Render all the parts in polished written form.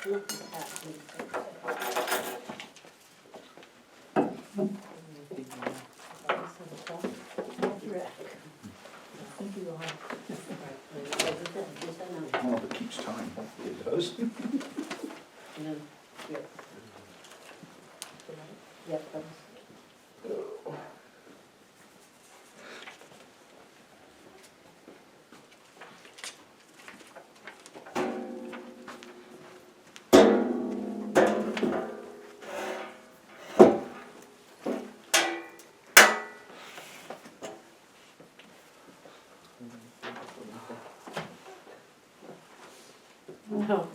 Look at that, please. Thank you, Ron. Well, if it keeps time, hopefully it does. And then, here. Yep, that was. No.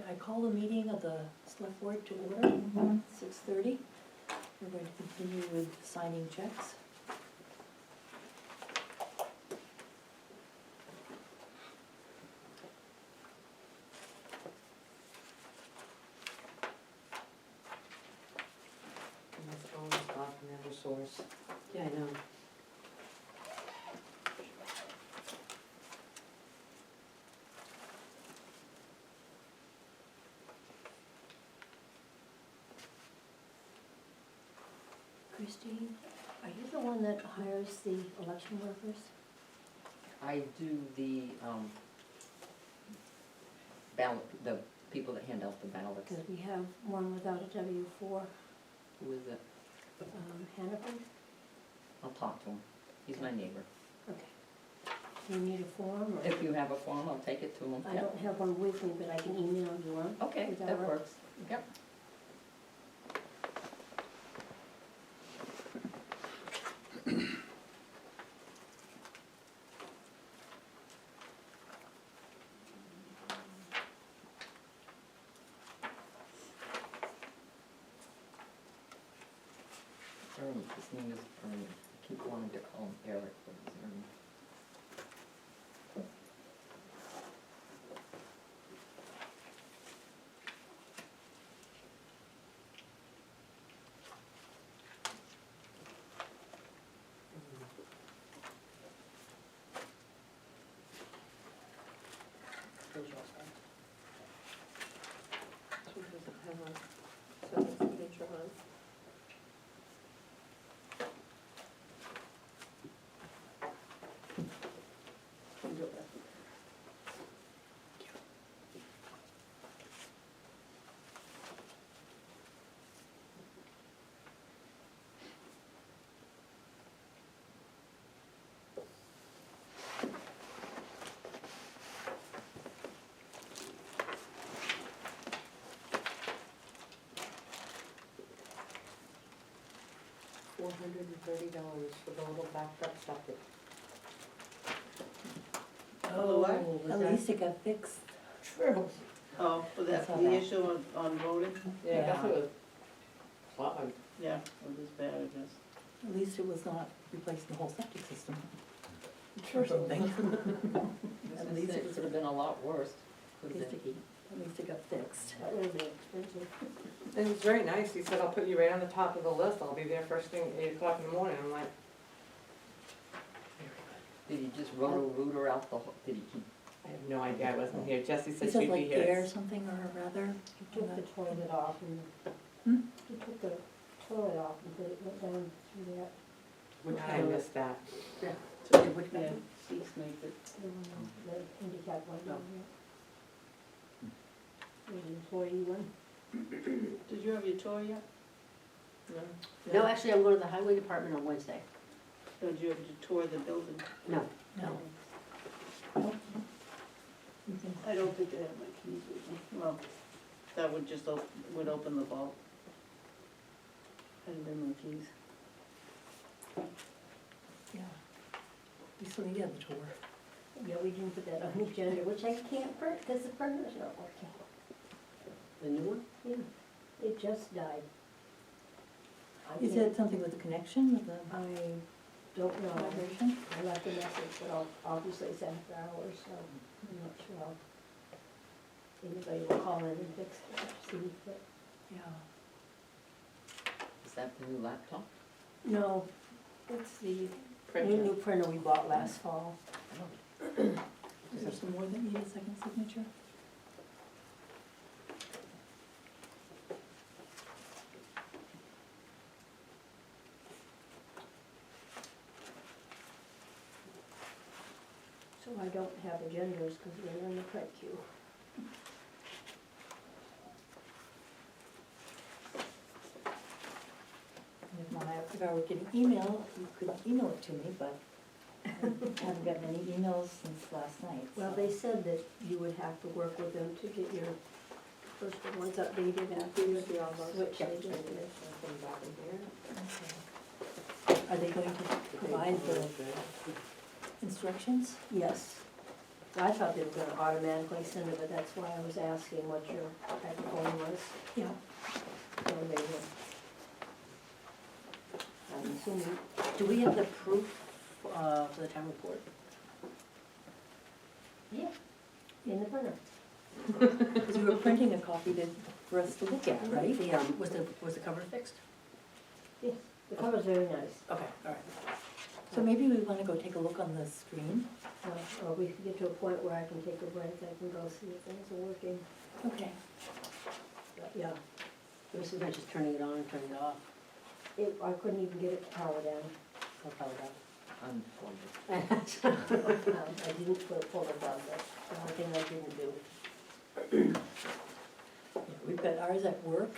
I call the meeting of the select board to order, 6:30. We're going to continue with signing checks. And that's always got from Eversource. Yeah, I know. Christine, are you the one that hires the election workers? I do the, ballot, the people that hand out the ballots. Because we have one without a W-4, Who is it? Hannaford. I'll talk to him. He's my neighbor. Okay. Do you need a form, or? If you have a form, I'll take it to him. I don't have one with me, but I can email you one. Okay, Does that works. Yep. Ernie, his name is Ernie. I keep wanting to call him Eric, but it's Ernie. She doesn't have a second signature on. $430 for the little backed up septic. Oh, what? at least it got fixed. True. Oh, for That's how the bad. issue on voting? Yeah. That's what Clogged. Yeah, it was bad, I guess. At least it was not replacing the whole septic system. Sure. Or something. At least it could have been a lot worse. At Could've been. least it got fixed. That would have been expensive. It was very nice, he said, I'll put you right on the top of the list, I'll be there first thing, 8 o'clock in the morning, I'm like, Did he just rotor out the whole, did he keep? I have no idea, I wasn't here, Jessie He said said she'd be like here. air or something, or rather. He took the toilet off and, Hmm? he took the toilet off and put it, went down through that. Which I missed that. So which one? Cease makes it. The handicap one down here. There's an employee one. Did you have your tour yet? No, actually, I'm going to the highway department on Wednesday. Or did you have to tour the building? No. No. I don't think I have my keys with me. Well, that would just would open the vault. I didn't bring my keys. Yeah. We still need to have the tour. Yeah, we didn't put that on the agenda, which I can't print because the printer's not working. The new one? Yeah, it just died. I Is can't- it something with the connection, with the I don't know. vibration? I left a message, but I'll obviously it's after hours, so I'm not sure I'll, anybody will call in and fix it, see, but, Yeah. Is that the new laptop? no, it's the Printer. new printer we bought last fall. Is there some more that need a second signature? So I don't have agendas because they're in the print queue. And if I were getting email, you could email it to me, but I haven't gotten any emails since last night. Well, so- they said that you would have to work with them to get your personal ones updated after you See all those? switch Yep. agendas. Nothing back in here. Okay. Are they going to provide the instructions? Yes. I thought they were gonna automatically send it, but that's why I was asking what your type of phone was. Yeah. So they will. I'm assuming, do we have the proof, for the town report? Yeah. In the printer. Because you were printing a copy for us to look at, right? The, was the cover fixed? Yes, the cover's very nice. Okay, all right. So maybe we want to go take a look on the screen. Or we could get to a point where I can take a break, I can go see if things are working. Okay. But yeah, basically just turning it on and turning it off. I couldn't even get it to power down. Or power down. Unplugged. I didn't pull the plug, that's the one thing I didn't do. Yeah, we've got ours at work.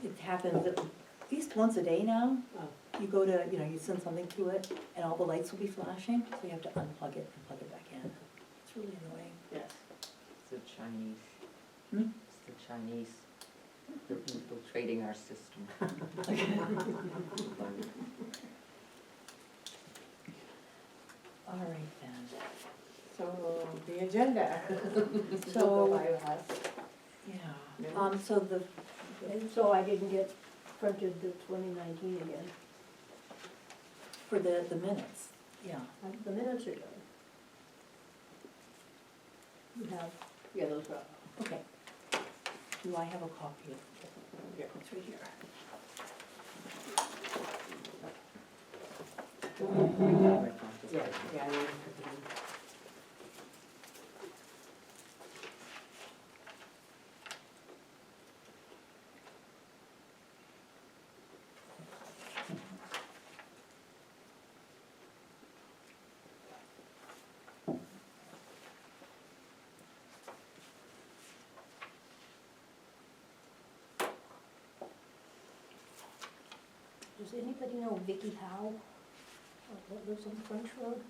It happens at least once a day now. Oh. You go to, you send something to it, and all the lights will be flashing, so you have to unplug it and plug it back in. It's really annoying. Yes. It's the Chinese. Hmm? It's the Chinese. They're infiltrating our system. All right then. So, the agenda. So- Go by us. Yeah. So the, And so I didn't get printed the 2019 again. for the minutes, yeah. The minutes are done. You have, yeah, those are. Okay. Do I have a copy of it? Yeah. It's right here. Yeah, yeah, I know. Does anybody know Vicky Howe? That lives on French Road,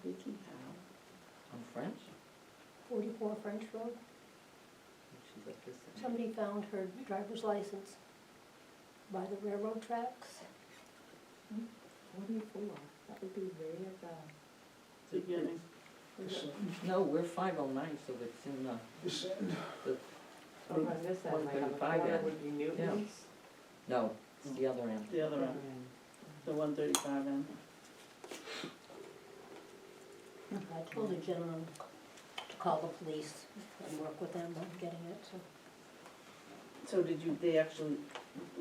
Vicky Howe. On French? 44 French Road? She's up this end. Somebody found her driver's license by the railroad tracks. 44, that would be very, Beginning. No, we're 509, so it's in the, This end. so if I miss that, like on the 135 corner end. would be Newton's. no, it's the other end. The other end, the 135 end. I told the gentleman to call the police and work with them on getting it, so. So they actually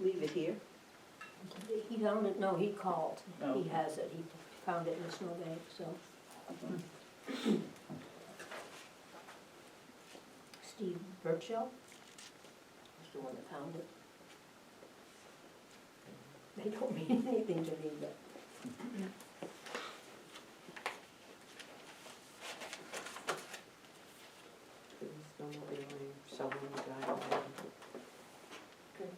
leave it here? He found it, no, he called, Oh. he has it, he found it in the snowbank, so. Steve Birchall was the one that found it. They don't mean anything to me, but. Snowmobiling, shoveling, driving. Good.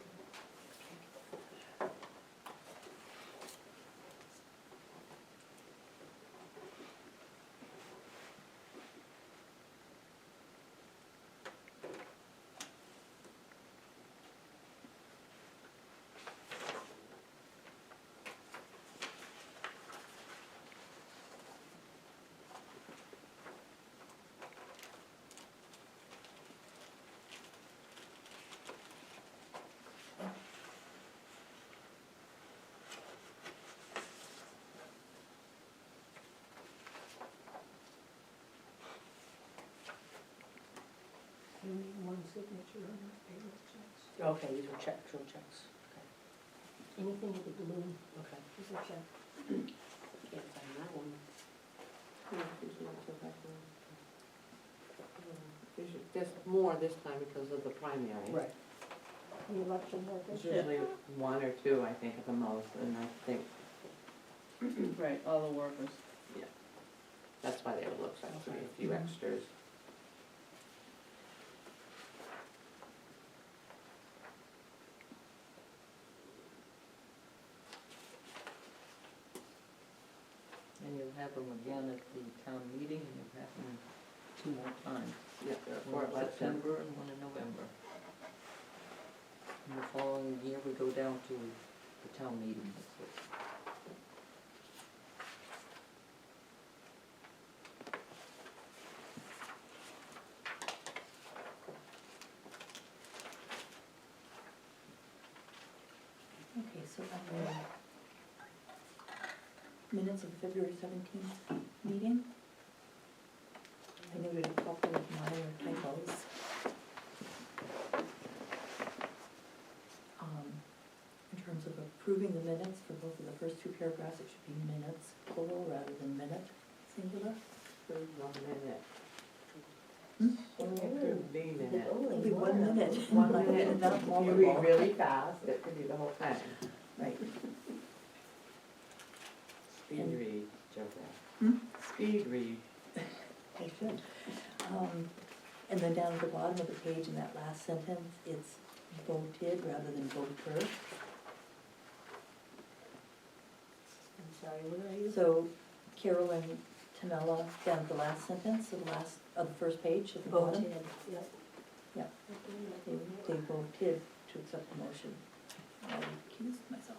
You need one signature on the payroll checks. Okay, these are actual checks. Anything with a balloon Okay. is a check. Can't find that one. There's more this time because of the primary. Right. The election workers. It's usually one or two, I think, at the most, and I think Right, all the workers. that's why there looks like to be a few Mhm. extras. And you'll have them again at the town meeting, and you'll have them 2 more times. Yeah, One in September and one in November. And the following year, we go down to the town meeting. That's it. Okay, so minutes of February 17th meeting. I noted a couple of minor typos. In terms of approving the minutes for both of the first two paragraphs, it should be minutes, plural, rather than minute, singular. Approve 1 minute. Hmm? Only approve the minute. It'll be 1 minute. 1 minute, Not if you multiple. read really fast, it could be the whole thing. Right. Speed And- read, Joe. Hmm? Speed read. I should. And then down at the bottom of the page in that last sentence, it's voted rather than voter. I'm sorry, where are you? So Carol and Tamela, down at the last sentence, the last, of the first page at the bottom. Voted, yep. Yeah. They voted to accept the motion. I recused myself.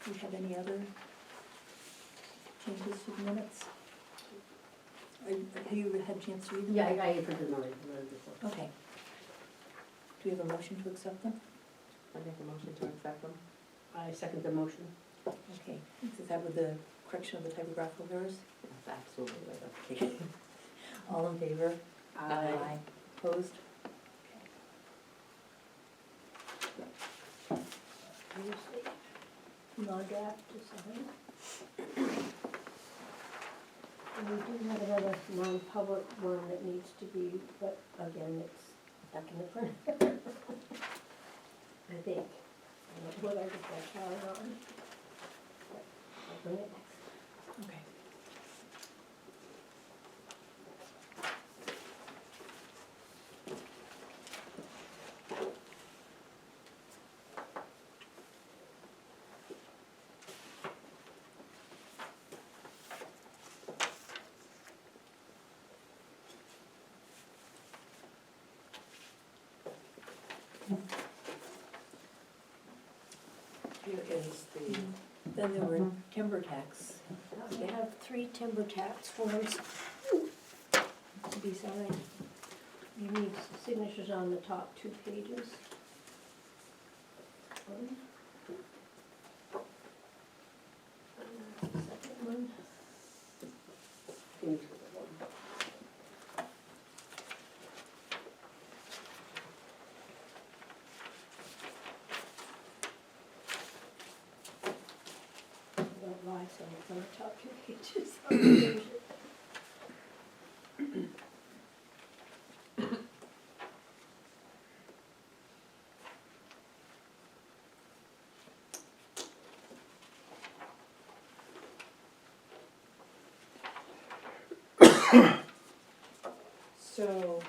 Do you have any other changes to the minutes? Have you had a chance to read them? Yeah, I heard the noise, before. Okay. Do we have a motion to accept them? I make a motion to accept them. I second the motion. Okay, is that with the correction of the typographical errors? That's absolutely right. Okay. All in favor? Aye. Opposed? Non-draft to sign. And we do have another non-public one that needs to be, but again, it's stuck in the front. I think. I don't know whether I get that car or not. But I'll bring it next. Okay. Here is the, Then there were timber tax. We have 3 timber tax forms to be signed. You need signatures on the top 2 pages. One. And the second one. Finish with the one. Don't lie, so it's on the top 2 pages. So,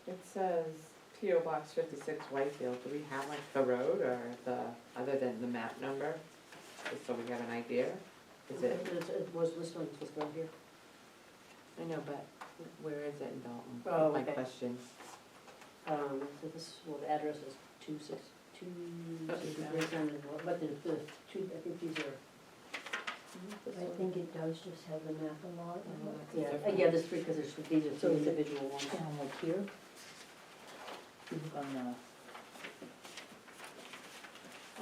it says P.O. Box 56 Whitefield, do we have like the road or the, other than the map number? Just so we have an idea? Is it, It was listed, it's supposed to go here. I know, but where is it in Dalton? Oh, My okay. question. So this, well, the address is 262, but the two, I think these are, I think it does just have the map and lot. Oh, that's Yeah, different. yeah, there's three, because there's, these are So two is it individual ones. Down like here. You look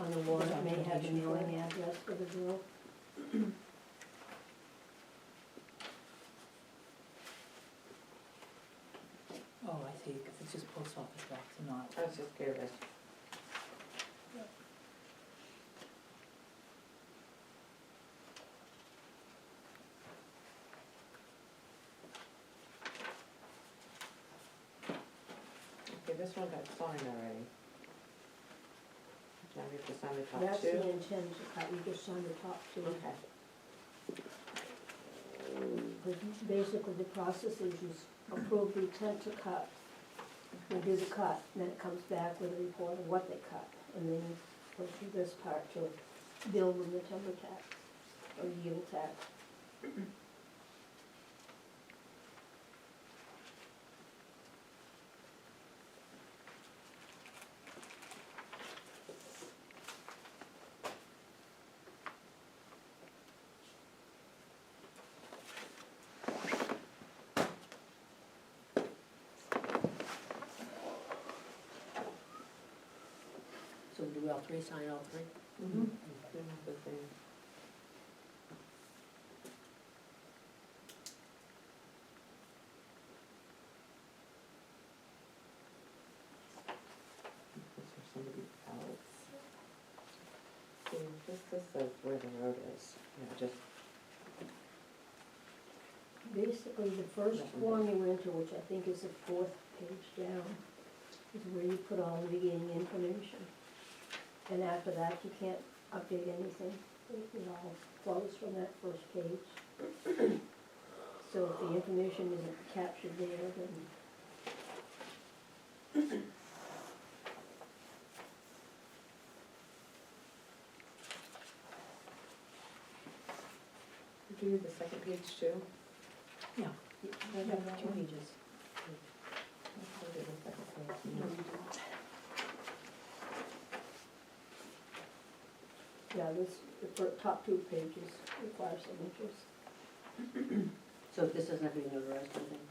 On the warrant, Does may have the application for mailing it? address for the bill. oh, I see, because it's just post office box and not. I was just curious. Okay, this one got signed already. Now we have to sign the top That's the two? intent, you just sign the top two. Okay. Basically, the process is you approve the intent to cut, you do the cut, and then it comes back with a report of what they cut, and then you go through this part to bill them the timber tax, or yield tax. So do we all three sign all three? Mm-hmm. The same. This for somebody else. See, this says where the road is, just, Basically, the first form you enter, which I think is the fourth page down, is where you put all the beginning information. And after that, you can't update anything, it all flows from that first page. So if the information isn't captured there, then do you do the second page too? Yeah. I have 2 pages. I'll do the second page. yeah, the top two pages require signatures. So this doesn't have to be notarized or anything?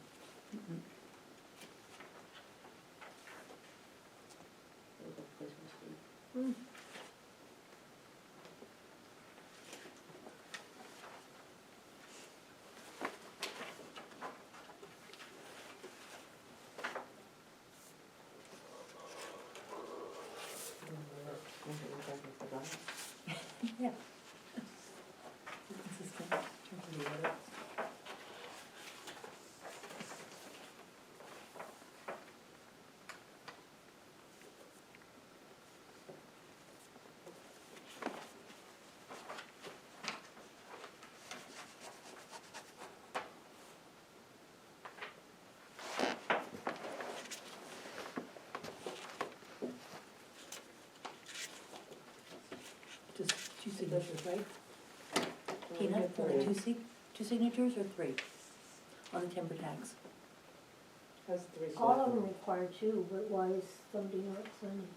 Mhm. Place must be- Yeah. Consistent in terms of the order. Just 2 signatures, right? Tina, only two signatures or 3 on the timber tax? Has 3 All of selected. them require two, but why is somebody not signing?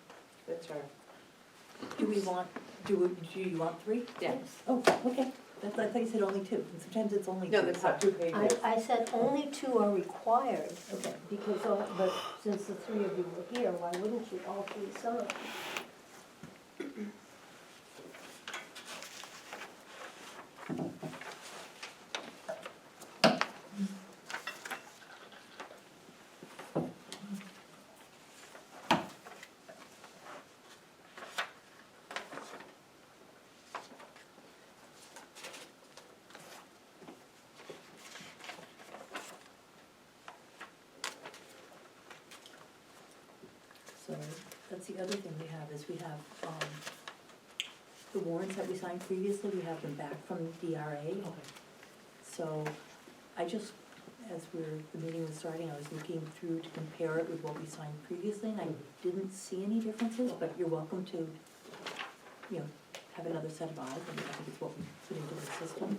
That's her. Do you want 3? Yeah. Oh, okay, I thought you said only 2, and sometimes it's only 2. No, the top 2 pages. I said only two are required, Okay. because, but since the three of you were here, why wouldn't you all three sign? So that's the other thing we have, is we have, the warrants that we signed previously, we have them back from DRA. Okay. So I just, as the meeting was starting, I was looking through to compare it with what we signed previously, and I didn't see any differences, but you're welcome to, you know, have another set of eyes, and I think it's what we put into the system,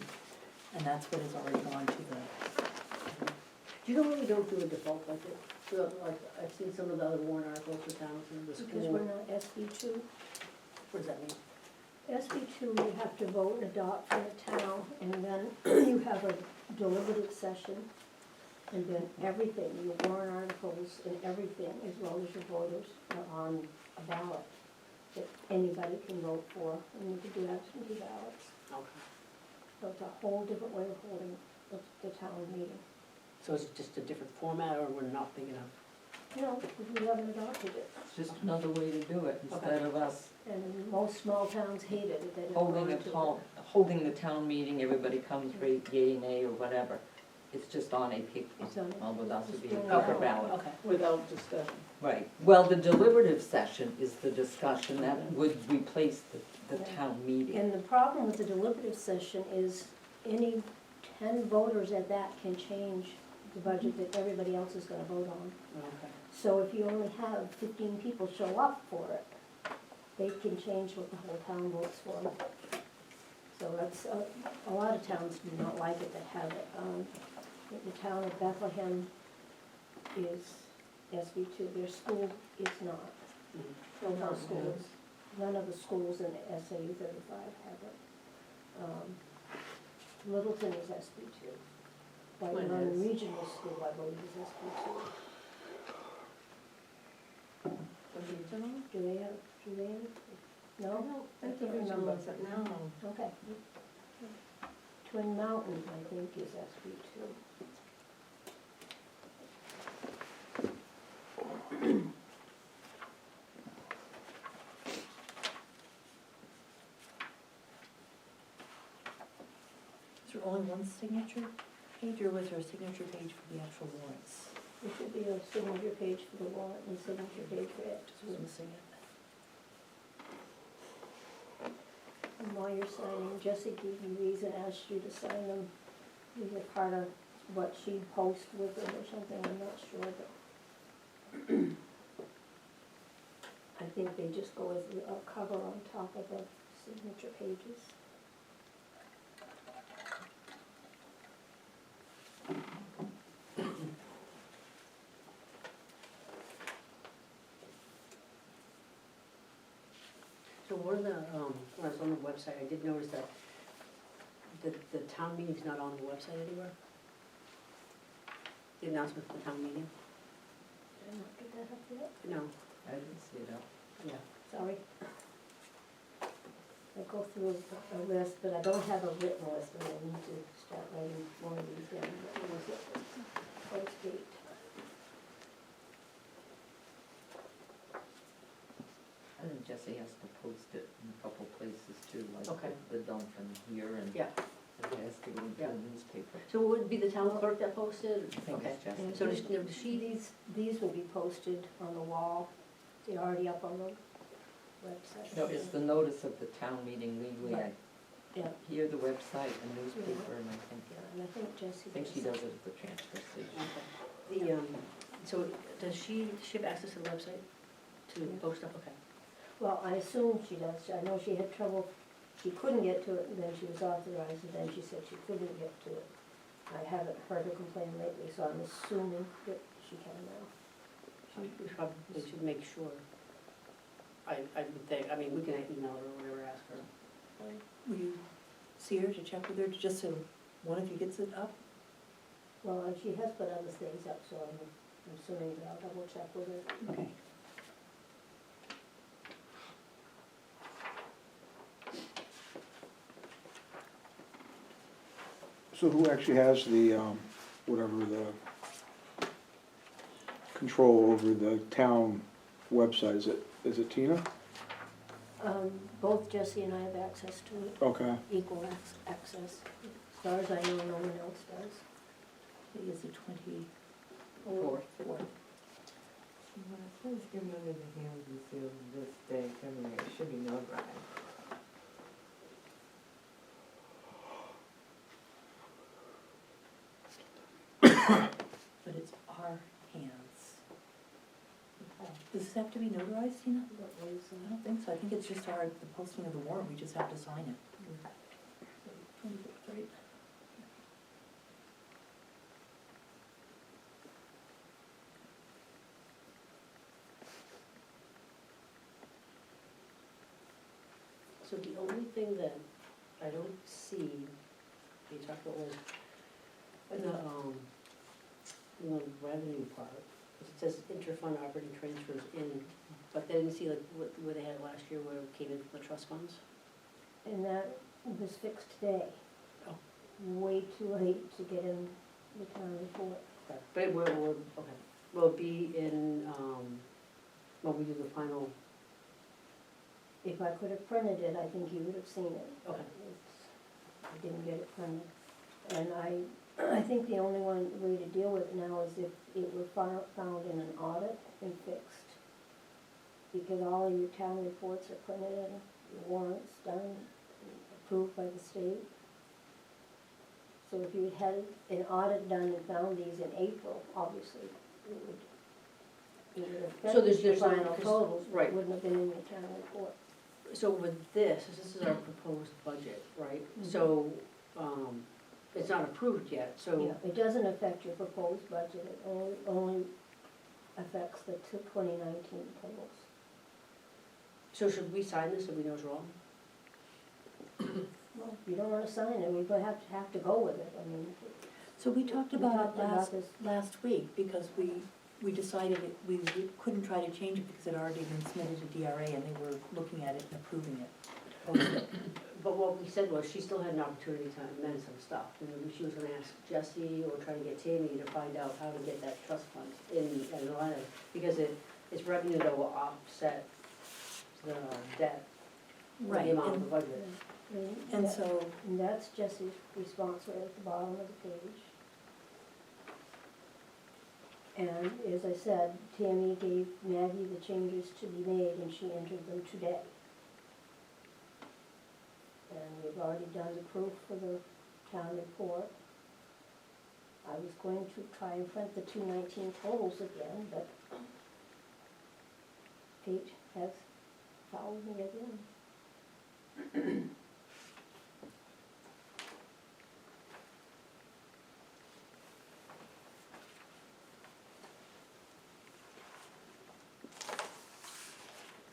and that's what has already gone to the, Do you know why we don't do a default budget? So, like, I've seen some of the other warrant articles for towns and the Because we're school. not SB2. What does that mean? SB2, you have to vote and adopt for the town, and then you have a deliberative session, and then everything, your warrant articles and everything, as well as your voters, are on a ballot that anybody can vote for, and you can do absentee ballots. Okay. So it's a whole different way of holding the town meeting. So is it just a different format, or we're not big enough? You know, because we haven't adopted it, It's just another way to do it, instead of us and most small towns hated it, they didn't want holding to. holding the town meeting, everybody comes, rate yay, nay, or whatever. It's just on a paper, It's on a- well, with us it's to be a doing paper it. ballot. Okay. Without discussion. Right, well, the deliberative session is the discussion, that would replace the Yeah. town meeting. And the problem with the deliberative session is any 10 voters at that can change the budget that everybody else is gonna vote on. Okay. So if you only have 15 people show up for it, they can change what the whole town votes for. So that's, a lot of towns do not like it to have it. The town of Bethlehem is SB2, their school is not. Mhm. No schools, none of the schools in SAU 35 have it. Littleton is SB2. White Mine Mountain is. Regional School, I believe, is SB2. Do they have, no? I can't remember. No. Okay. Twin Mountain, I think, is SB2. is there only one signature page, or was there a signature page for the actual warrants? There should be a signature page for the warrant and a signature page for it. Just was missing it. And while you're signing, Jesse gave you these and asked you to sign them. These are part of what she posts with them or something, I'm not sure, but I think they just go as a cover on top of the signature pages. So one of the, when I was on the website, I did notice that the town meeting's not on the website anywhere. The announcement for the town meeting? Did I not get that up yet? No, I didn't see it up. yeah. Sorry. I go through a list, but I don't have a written list, and I need to start writing one of these down. What was it? Post date. I think Jesse has to post it in a couple places too, like Okay. the dump and here, and Yeah. it has to go into Yeah. the newspaper. So it would be the town clerk that posted? I think Okay. it's Jesse. And So does she, These will be posted on the wall. They're already up on the website. No, it's the notice of the town meeting legally, Right. I hear the website and newspaper, and I think, Yeah, and I think Jesse. I think she does it at the transfer station. the, so does she have access to the website to Yeah. post stuff? Okay. Well, I assume she does. I know she had trouble, she couldn't get to it, and then she was authorized, and then she said she couldn't get to it. I haven't heard her complain lately, so I'm assuming that she can now. We probably should make sure. I would think, I mean, we can email her or whatever, ask her. Will you see her to check with her, just so one of you gets it up? Well, and she has put other things up, so I'm assuming that I'll double check with her. Okay. So who actually has the, whatever the control over the town website? Is it Tina? Both Jesse and I have access to it, Okay. equal access. As far as I know, no one else does. It is the 24th. When it says given under the hands and sealed this day, February, it should be notarized. but it's our hands. Does this have to be notarized, Tina? I don't think so, I think it's just the posting of the warrant, we just have to sign it. Right. So the only thing that I don't see, you talked about was, in the revenue part, it says interfund operating transfers in, but they didn't see like what they had last year where it came in from the trust funds? And that was fixed today. Oh. Way too late to get in the town report. Okay, but it will, okay, will it be in, when we do the final, If I could have printed it, I think you would have seen it. but Okay. I didn't get it printed. And I think the only way to deal with it now is if it were found in an audit and fixed. Because all of your town reports are printed in, your warrants done, approved by the state. So if you had an audit done and found these in April, obviously, it would So affect there's your no- final 'cause- totals, but right. it wouldn't have been in your town report. so with this is our proposed budget, right? Mhm. So, it's not approved yet, so. Yeah, it doesn't affect your proposed budget, it only affects the 2019 totals. So should we sign this if we know it's wrong? Well, if you don't wanna sign it, we have to go with it, I mean. So we talked we about talked it about this. last week, because we decided we couldn't try to change it because it had already been submitted to DRA and they were looking at it and approving it. Post it. But what we said was she still had an opportunity to amend some stuff. And maybe she was gonna ask Jesse or try to get Tammy to find out how to get that trust fund in the line item. Because it's revenue that will offset the debt, or Right, the amount of and- the budget. And that- so, And that's Jesse's response right at the bottom of the page. And as I said, Tammy gave Maggie the changes to be made and she entered them today. And we've already done the proof for the town report. I was going to try and print the 219 totals again, but Kate has followed me again.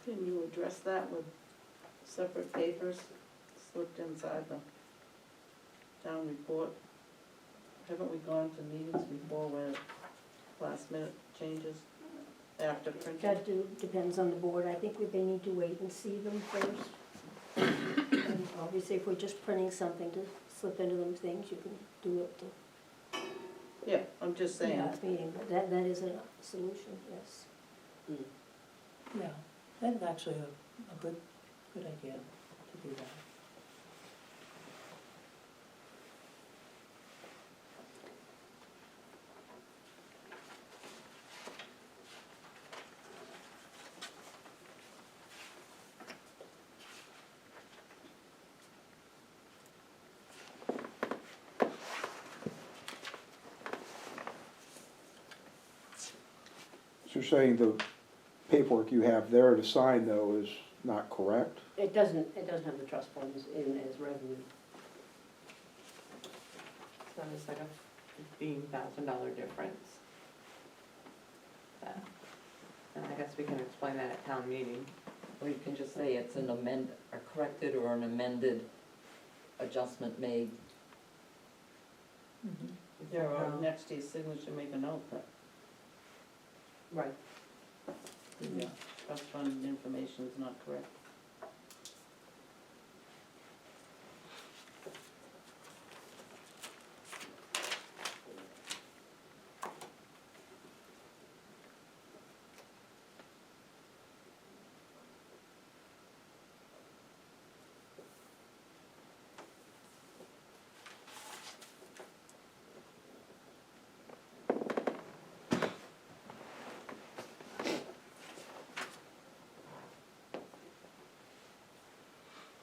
Can you address that with separate papers slipped inside the town report? Haven't we gone to meetings before where last minute changes after printing? That depends on the board, I think they need to wait and see them first. And obviously, if we're just printing something to slip into them things, you can do it to Yeah, I'm just saying, last meeting, but that is a solution, yes. yeah, that's actually a good idea to do that. So you're saying the paperwork you have there to sign though is not correct? It doesn't have the trust funds in as revenue. So it's like a $15,000 difference. And I guess we can explain that at town meeting. Or you can just say it's a corrected or an amended adjustment made. Mhm. there are next to your signature, make a note that Right. the trust fund information is not correct.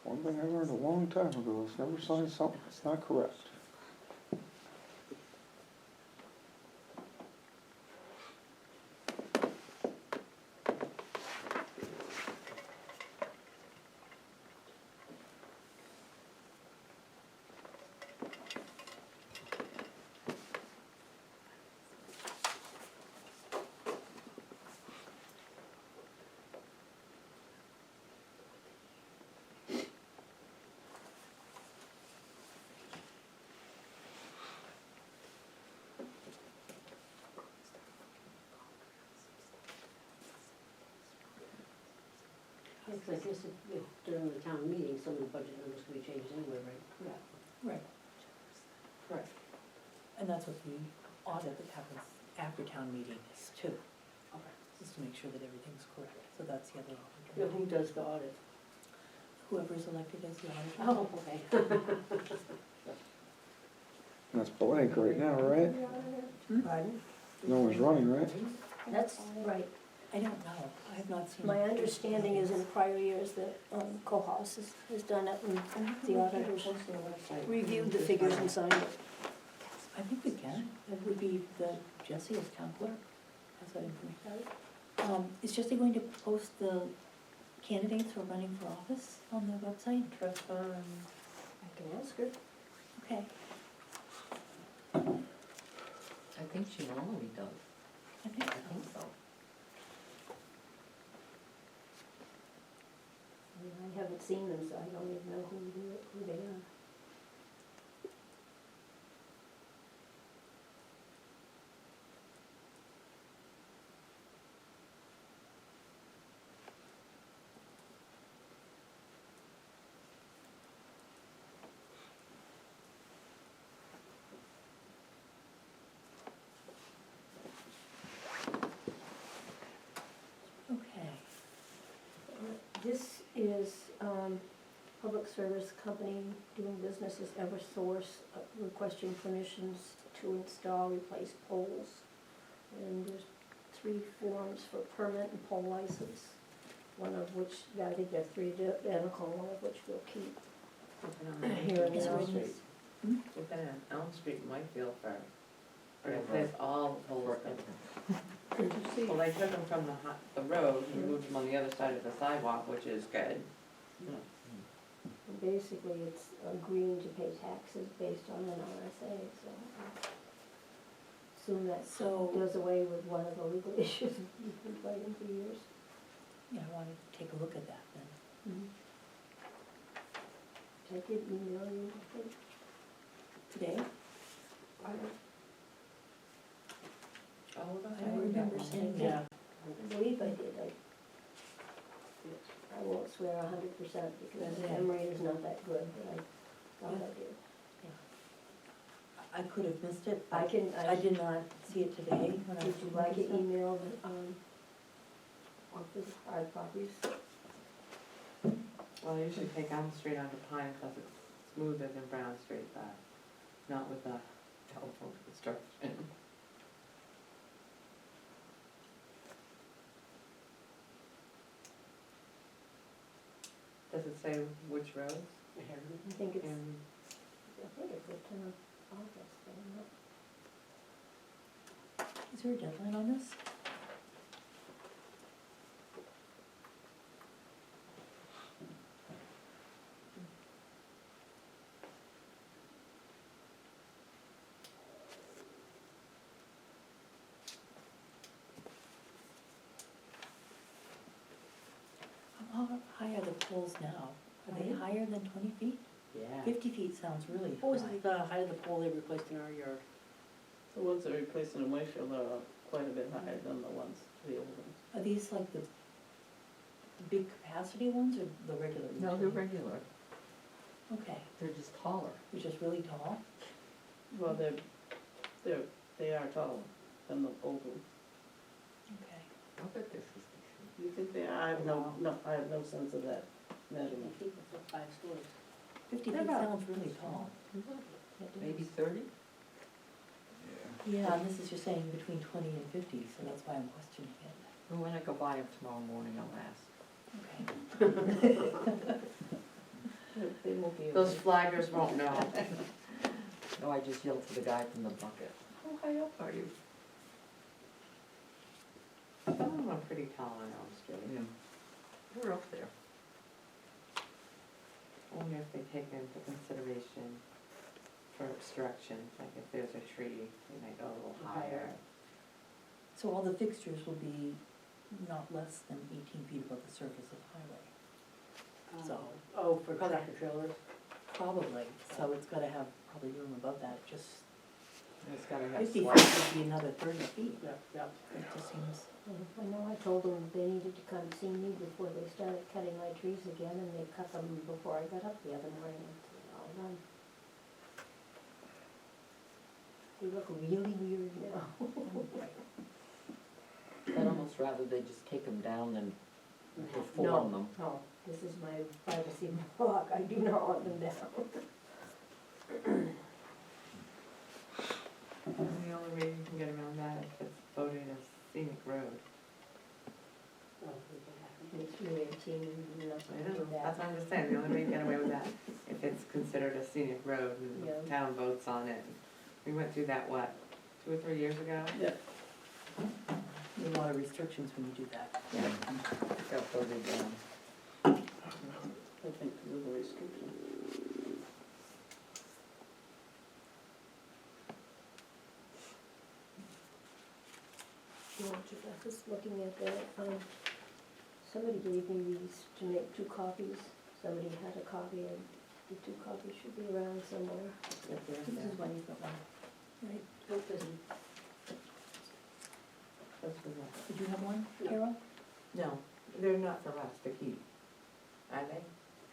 One thing I learned a long time ago is never sign something that's not correct. Because I guess if during the town meeting, some of the budget numbers can be changed anyway, right? Right, Correct. and that's what the audit that happens after town meeting is too, just to make sure that everything's correct, so that's the other Yeah, auditor. who does the audit? Whoever's elected as the auditor. Oh, okay. That's blank right now, right? Pardon? No one's running, right? That's right. I don't know, I have not seen. My understanding is in prior years that Cohos has done it and the auditors reviewed the figures and signed it. I think we can, it would be Jesse as town clerk, has that information. Is Jesse going to post the candidates who are running for office on the website? Trust fund. I can ask her. Okay, I think she normally does. I think I so. think so. I mean, I haven't seen them, so I don't even know who they are. Okay, This is public service company doing business as Eversource, requesting permissions to install, replace poles. And there's 3 forms for permit and pole license, one of which, I think they're 3 identical, one of which we'll keep here in Is there Elm any- Street. We've been in Elm Street in Whitefield for, there's all holes. Did you see? Well, they took them from the road and moved them on the other side of the sidewalk, which is good. Basically, it's agreeing to pay taxes based on an RSA, so I assume that so, does away with one of the legal issues we've been fighting for years. yeah, I wanted to take a look at that then. I did email you, I think. Today, Oh, I remember seeing Yeah. that. I believe I did. I won't swear 100% because my memory is not that good, but I thought I did. I could have missed it, I can, I did not see it today when I was. would you like it emailed, office hard copies? Well, I usually take Elm Street onto Pine because it's smoother than Brown Street, but not with the telephone construction. Does it say which roads? I think it's, And the town office, but I'm not. Is there a deadline on this? How high are the poles now? Are they higher than 20 feet? Yeah. 50 feet sounds really What was high. the height of the pole they replaced in our yard? The ones that are replacing in Wakefield are quite a bit higher than the ones, the old ones. Are these like the big capacity ones or the regular? No, they're regular. Okay, They're just taller. they're just really tall? Well, they are taller than the old ones. Okay. I bet this is decent. You think they are? I have I have no sense of that measurement. 5 stories. 50 They're feet about- sounds really tall. Maybe 30? Yeah, and this is just saying between 20 and 50, so that's why I'm questioning it. And when I go by them tomorrow morning, I'll ask. Okay. They won't be. those flaggers won't know. No, I just yelled to the guy from the bucket. How high up are you? Some of them are pretty tall on Elm Street. Yeah. We're up there. Only if they take into consideration for obstruction, like if there's a tree, they might go a little higher. So all the fixtures will be not less than 18 feet above the surface of the highway? So- Oh, for tractor trailers? Probably, so it's gotta have probably room above that, just, There's It's gotta have 50 slats. feet would be another 30 feet. Yep, yep. It just seems, I know I told them they needed to come see me before they started cutting my trees again, and they cut them before I got up the other morning. It's all done. They look really weird now. I'd almost rather they just take them down than reform No, them. no, this is my privacy block, I do not want them down. The only way you can get around that is if it's voted a scenic road. Oh, we can have It's really a team, I nothing know, to that. that's what I'm just saying, the only way you get away with that, if it's considered a scenic road and the Yeah. town votes on it. We went through that, what, 2 or 3 years ago? there are a lot of restrictions when you do that. Got voted down. I think because of the restriction. Just looking at that, somebody gave me these to make 2 copies. Somebody had a copy, and the 2 copies should be around somewhere. This is one, you've got one, right? Hope isn't. Those were the- Did you have one, Carol? No, they're not for us to keep, are they?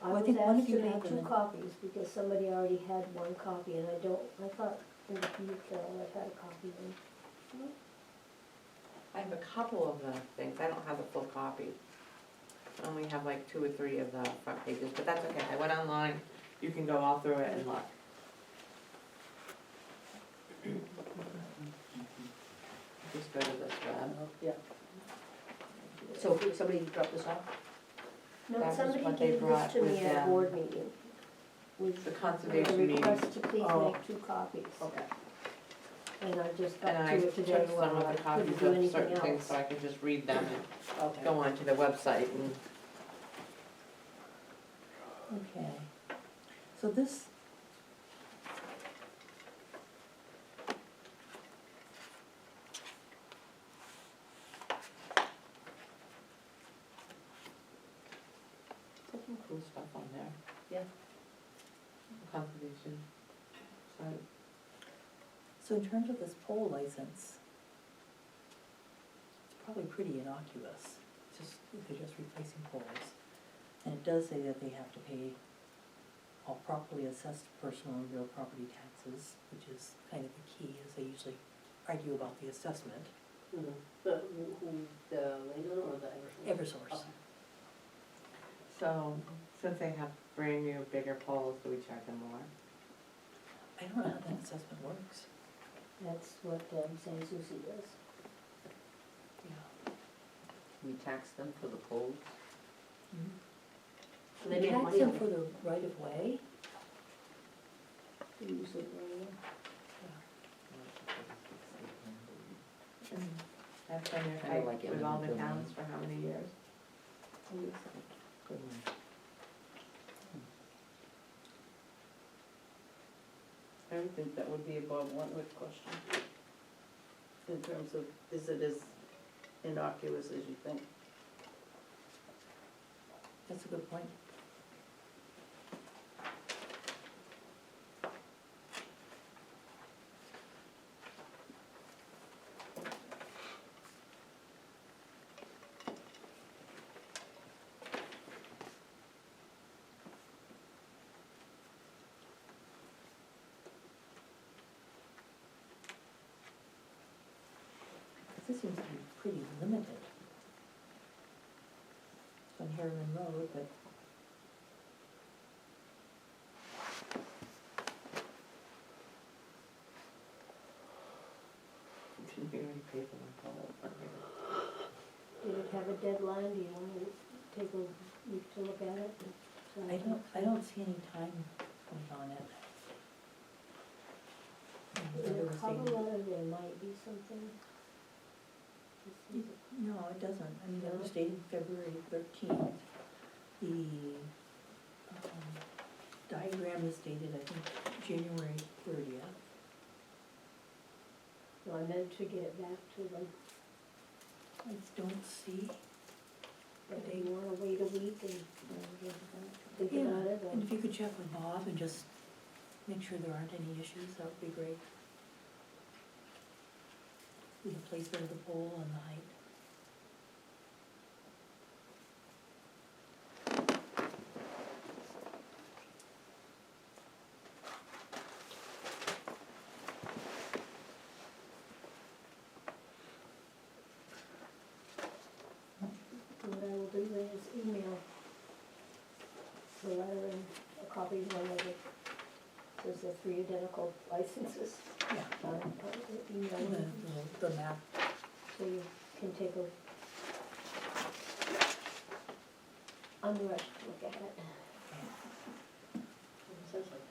I Well, I was think one of asked to you make have them 2 in- copies because somebody already had 1 copy, and I thought in the future I had a copy. And I have a couple of the things, I don't have the full copy. I only have like 2 or 3 of the front pages, but that's okay, I went online, you can go all through it and look. Just go to this web. Yeah. So somebody dropped this off? No, That was somebody what they gave this brought to with me at a them. board meeting with The with conservation a meeting. request to please Oh. make 2 copies. Okay. And I just got And to I it took today some while of I the copies couldn't do of anything certain things else. so I could just read them and Okay. go onto the website and Okay. So this, put some cool stuff on there. Yeah. Conservation. so in terms of this pole license, it's probably pretty innocuous, just, if they're just replacing poles. And it does say that they have to pay all properly assessed personal and real property taxes, which is kind of the key, as they usually argue about the assessment. Mhm. The landowner or the Eversource? Eversource. Okay. So, since they have brand new bigger poles, do we charge them more? I don't know how that assessment works. That's what San Souci does. Yeah. We tax them for the poles. So they They make tax money them on for it. the right of way. Usually, That's been your Kinda fight like with all the eminent towns domain. for how many years? Good one. I would think that would be a Bob Wentworth question. In terms of, is it as innocuous as you think? That's a good point. This seems to be pretty limited. It's on Harriman Road, but We already paid for my pole. did it have a deadline? Do you want to take a week to look at it? So I don't see any time point on it. In Under the the cover state- letter, there might be something. This is- No, it doesn't. I mean, it was No? dated February 13th. The diagram is dated, I think, January 30th. So I meant to get it back to them, I don't see. but they want to wait a week and think Yeah, about it. and if you could check with Bob and just make sure there aren't any issues, that would be great. placement of the pole and the height. What I will do then is email the letter and a copy of one of it. There's the 3 identical licenses. Yeah. Email And them, the map, so you can take a unrushed look at it. It sounds like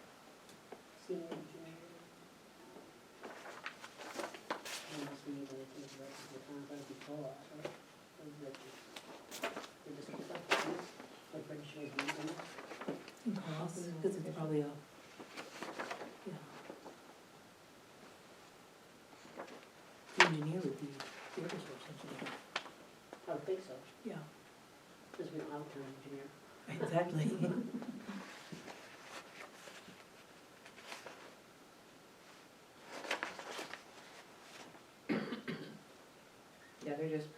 senior engineer. Unless we need anything to rest of the town, that'd be co-op, right? Or is that just- they just keep up with this, like registry of deeds and this? because it's probably a, yeah. The engineer would be the Eversource engineer, I would think so, yeah, because we don't have a town engineer. exactly. Yeah,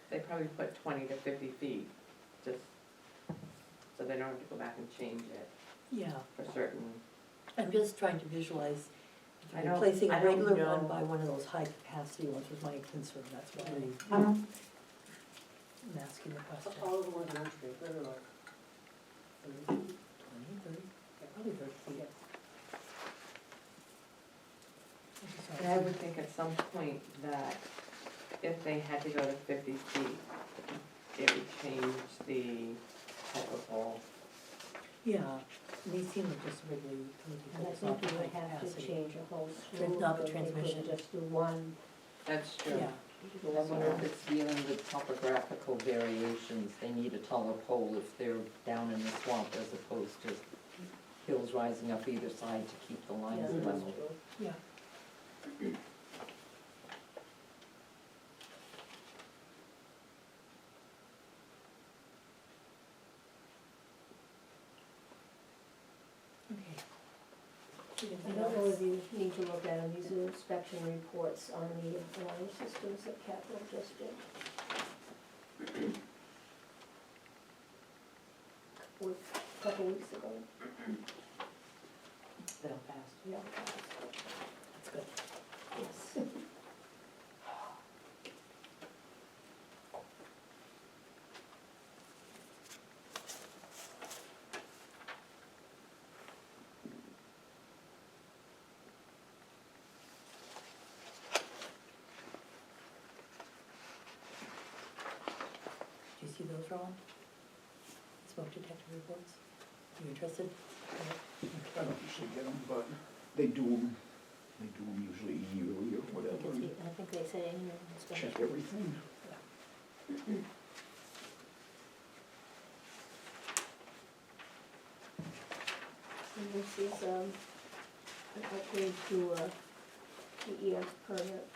they probably put 20 to 50 feet, just, so they don't have to go back and change it Yeah, for certain. I'm just trying to visualize if I you're don't- replacing I a don't regular one know. by one of those high capacity ones was my concern, that's why Um, I'm asking the How question. tall are the ones on our street, they're like 30 feet? 20, 30, probably 30 feet. And I would think at some point that if they had to go to 50 feet, it would change the type of pole. Yeah, and these seem like just regular utility And I poles, not think the you would high have to capacity. change a whole Trans- slew, not the but you transmission. couldn't just do one. That's true. Yeah, I wonder if it's dealing with topographical variations, they need a taller pole if they're down in the swamp as opposed to hills rising up either side to keep the Yeah, lines that's level. true. yeah. Okay. I don't know if you need to look at them, these are inspection reports on the alarm systems that Capital just did. Couple weeks ago. They'll pass. Yeah. That's good. Yes. Do you see those, Roland? Smoke detector reports? You interested? I don't usually get them, but they do them usually yearly or whatever, and I think they say annual inspection. check everything. And this is, an upgrade to a DES permit.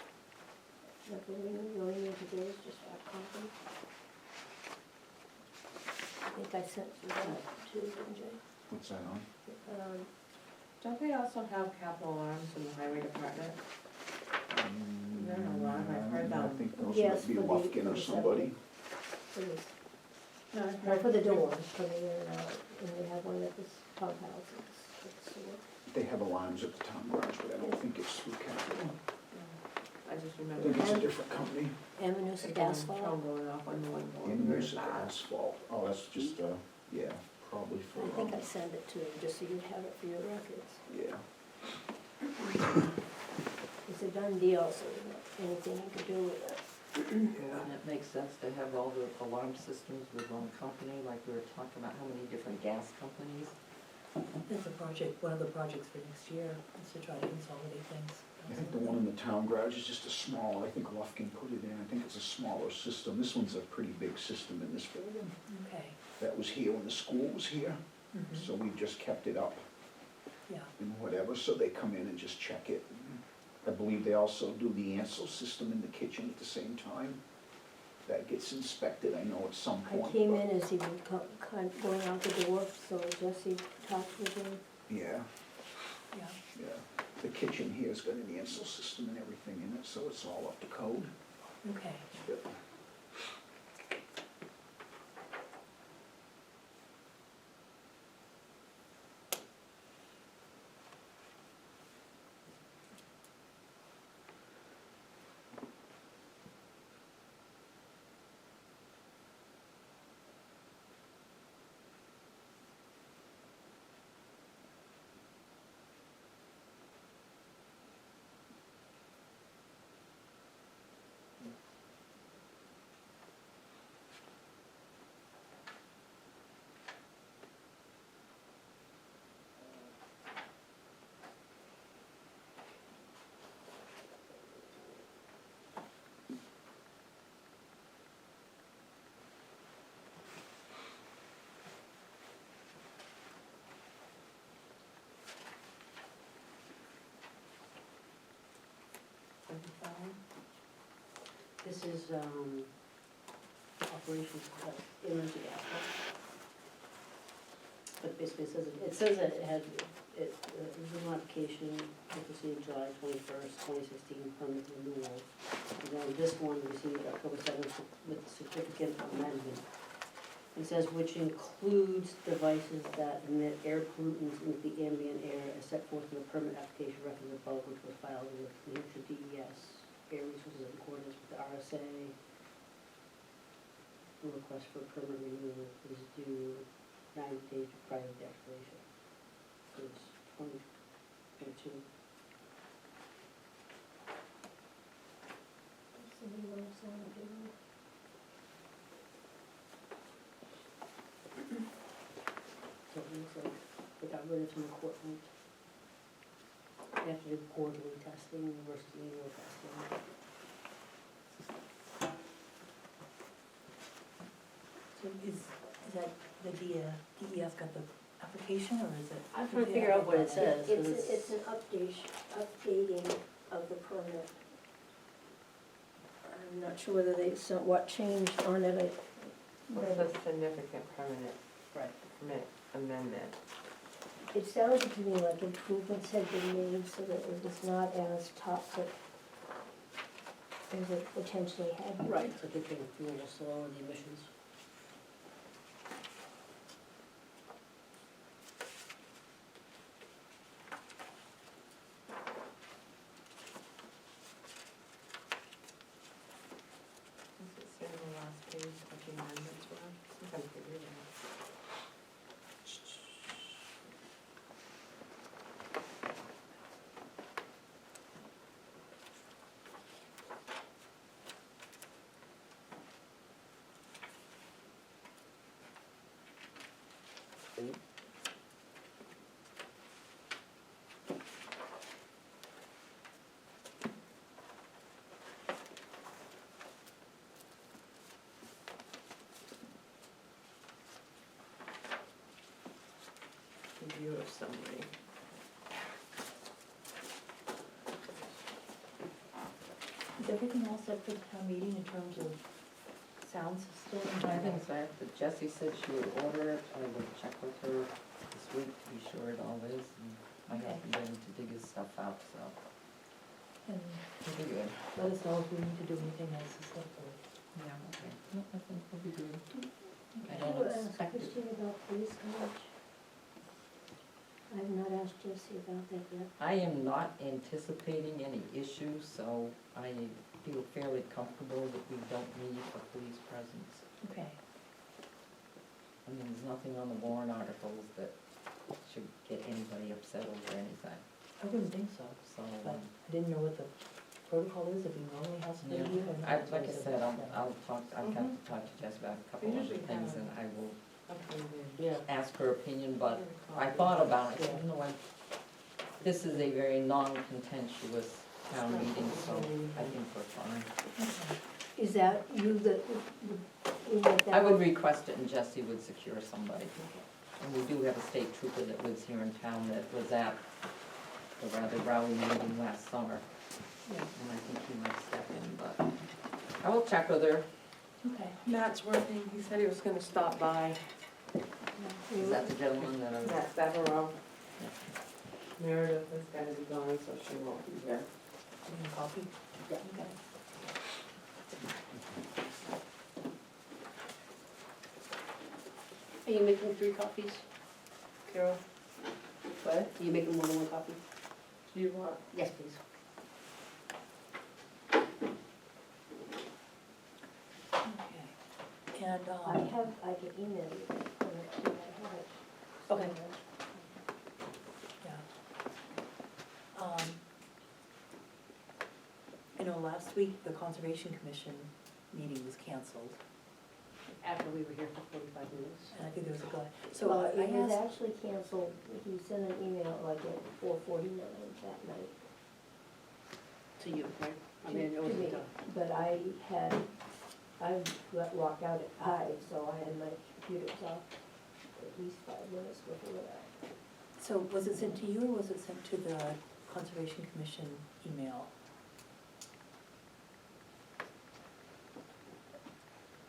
Nothing we really need to do is just have copy. I think I sent you that too, didn't you? What's that on? Don't they also have capital alarms in the highway department? They're not alarm, I've heard I them. think those Yes, might be for the- Lufkin for or the somebody. Please. No, I've No, heard. for the doors, coming in and out, and we have one at this pump house, it's sewer. They have alarms at the town garage, but I don't think it's through Capital. I just I remember. think it's a different company. Amanuset Again, asphalt. phone going off on the one going In very use of fast. asphalt. Oh, that's just, yeah, probably for, I think I sent it to you, just so you'd have it for your records. yeah. It's a done deal, so there's not anything you can do with it. And it makes sense to have all the alarm systems with one company, like we were talking about how many different gas companies. That's a project, one of the projects for next year, is to try to consolidate things. I think the one in the town garage is just a small, I think Lufkin put it in, I think it's a smaller system. This one's a pretty big system in this building. Okay. That was here when the school was here, Mhm. so we just kept it up Yeah, and whatever, so they come in and just check it. I believe they also do the Ansel system in the kitchen at the same time. That gets inspected, I know at some I point. came but- in as he was going out the door, so Jesse talked with him. Yeah, yeah. yeah. The kitchen here's got an Ansel system and everything in it, so it's all up to code. Okay. This is, operations, emergency gas pump. But basically it says that it was a modification received July 21st, 2016 permit renewal. And then this one received October 7th with certificate amendment. It says which includes devices that emit air pollutants into the ambient air as set forth in the permit application record above, which was filed with NHDES. Air resources in accordance with the RSA. The request for permit renewal is due 90 days prior to the expiration. So it's 2022. Somebody want to sign it, do you? So it looks like they got rid of some equipment. They have to do quarterly testing versus annual testing. So is that the DES got the application, or is it? I'm trying to figure out what it says. It's an updating of the permit. I'm not sure whether what changed on it. What's a significant permanent Right. permit amendment? It sounded to me like improvements had been made so that it was not as toxic as it potentially had been. Right, so they can fuel will lower the emissions. Does it say on the last page what the amendments were? I think I figured it out. Review of summary. Is everything all set for the town meeting in terms of sound system? I think so. Jessie said she would order it, I would check with her this week to be sure it all is, and I have been ready to dig his stuff out, so And it'll be good. let us know if we need to do anything as a select board. Yeah, okay. No, I think we'll be good. I Can don't you ask expect it. Christine about police college? I have not asked Jessie about that yet. I am not anticipating any issues, so I feel fairly comfortable that we don't need a police presence. Okay. I mean, there's nothing on the warrant articles that should get anybody upset over anything, I wouldn't think so, so. but I didn't know what the protocol is, if he normally has to be Yeah, here or not. like I said, I'll talk, I've got to talk to Jess about a couple We other usually things, have. and I will Okay, Yeah. ask her opinion, but I thought about it, you know, this is a very non-contentious town meeting, so I think we're fine. Okay. Is that you that would make that? I would request it and Jessie would secure somebody. And we do have a state trooper that lives here in town that was at the rather rowdy meeting last summer. Yeah. And I think he might step in, but I will check with her. Okay. Matt's working, he said he was gonna stop by. Is that the gentleman that I was? Matt Devereaux. Meredith has gotta be gone, so she won't be here. Any coffee? Yeah. Okay. Are you making 3 copies, Carol? What? Are you making more than 1 copy? You want? Yes, please. Okay. And, I can email you when I have it. Okay. yeah. I know last week, the Conservation Commission meeting was canceled, After we were here for 45 minutes. and I think there was a guy, so Well, I it was asked, actually canceled, he sent an email like at 4:49 that night. To you, right? I mean, it to wasn't me. done. But I walked out at 5, so I had my computers off at least 5 minutes before that. so was it sent to you, or was it sent to the Conservation Commission email?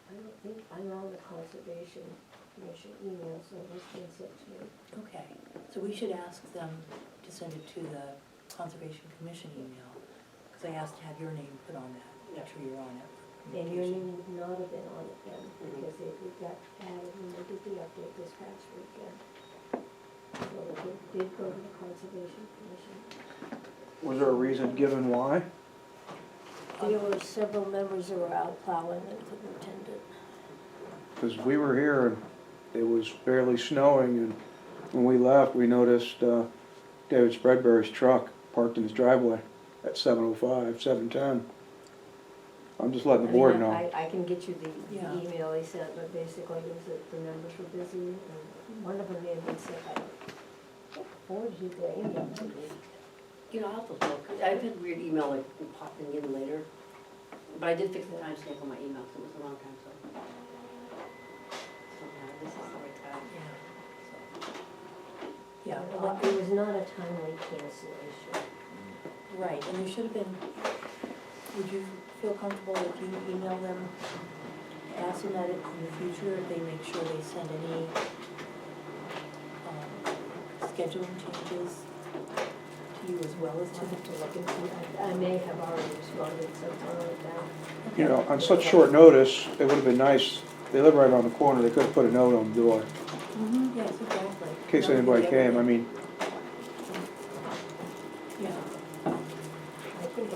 I don't think I'm on the Conservation Commission email, so it was been sent to me. Okay, so we should ask them to send it to the Conservation Commission email, because I asked to have your name put on that, make sure you're on it. And your name would not have been on it then, because it got added when they did the update this past weekend. So it did go to the Conservation Commission. Was there a reason given why? There were several members who were out plowing and couldn't attend it. Because we were here and it was barely snowing, and when we left, we noticed David Spreadbury's truck parked in his driveway at 7:05, 7:10. I'm just letting the board I mean, know. I can get you the Yeah. email they sent, but basically it was that the members were busy, and one of them may have been sick. I don't, forwarded you the email. You know, I'll have to look. I've had weird email like popping in later. But I did fix the timestamp on my email, because it was the wrong time, so. Somehow this is the right time. Yeah, It was not a timely cancellation. right, and there should have been, would you feel comfortable if you email them, asking that in the future, they make sure they send any scheduling changes to you as well as to I'll the have to look and see. I may have already responded sometime like that. You know, on such short notice, it would have been nice, they live right around the corner, they could have put a note on the door Mm-hmm, yes, exactly. in case anybody came. I mean, Yeah, I think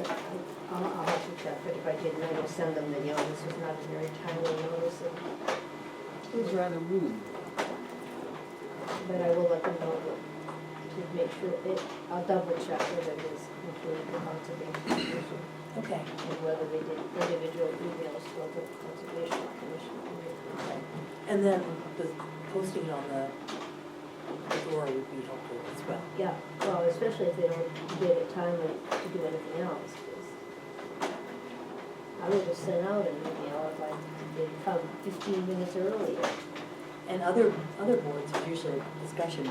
I'll have to check, but if I didn't, I will send them the, this was not a very timely notice. It was rather rude. But I will let them know to make sure, I'll double check whether it is included in the Conservation Commission okay, and whether they did individual emails for the Conservation Commission. right. And then the posting it on the door would be helpful as well. Yeah, well, especially if they don't get it timely to do anything else, 'cause I would have sent out an email if I did come 15 minutes earlier. And other boards, there's usually a discussion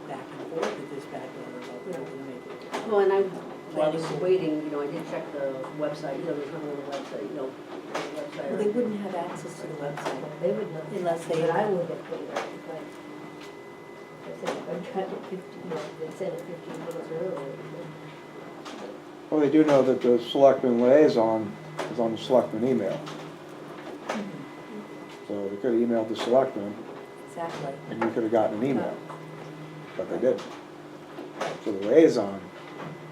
back and forth with this bad weather about whether we're gonna make it. Well, and while I was waiting, you know, I did check the website, you know, there's nothing on the website, you know, on the website. Well, they wouldn't have access to the website. They would not. Unless they- But I would have put it out, but I said, if I tried it 15, they sent it 15 minutes earlier. well, they do know that the selectman liaison is on the selectman email. So they could have emailed the selectman Exactly. and we could have gotten an email, but they didn't. So the liaison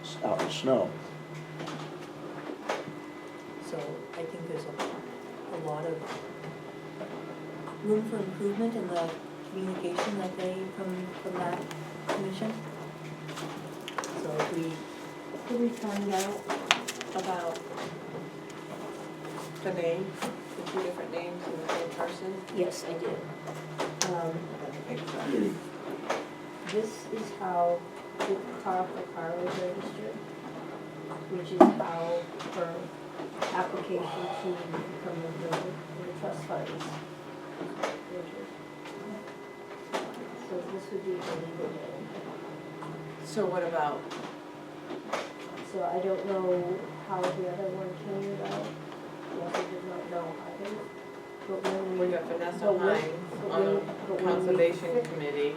is out in the snow. So I think there's a lot of room for improvement in the communication that they, from that commission. So if we, Did we find out about the name, the 2 different names of the same person? Yes, I did. I think so. This is how the car was registered, which is how her application to become a member of the trust fund is registered. So this would be the legal name. So what about, So I don't know how the other one came about. Yes, I did not know either. But when we got Vanessa but when- Hines but on when- the but when we Conservation fix- Committee.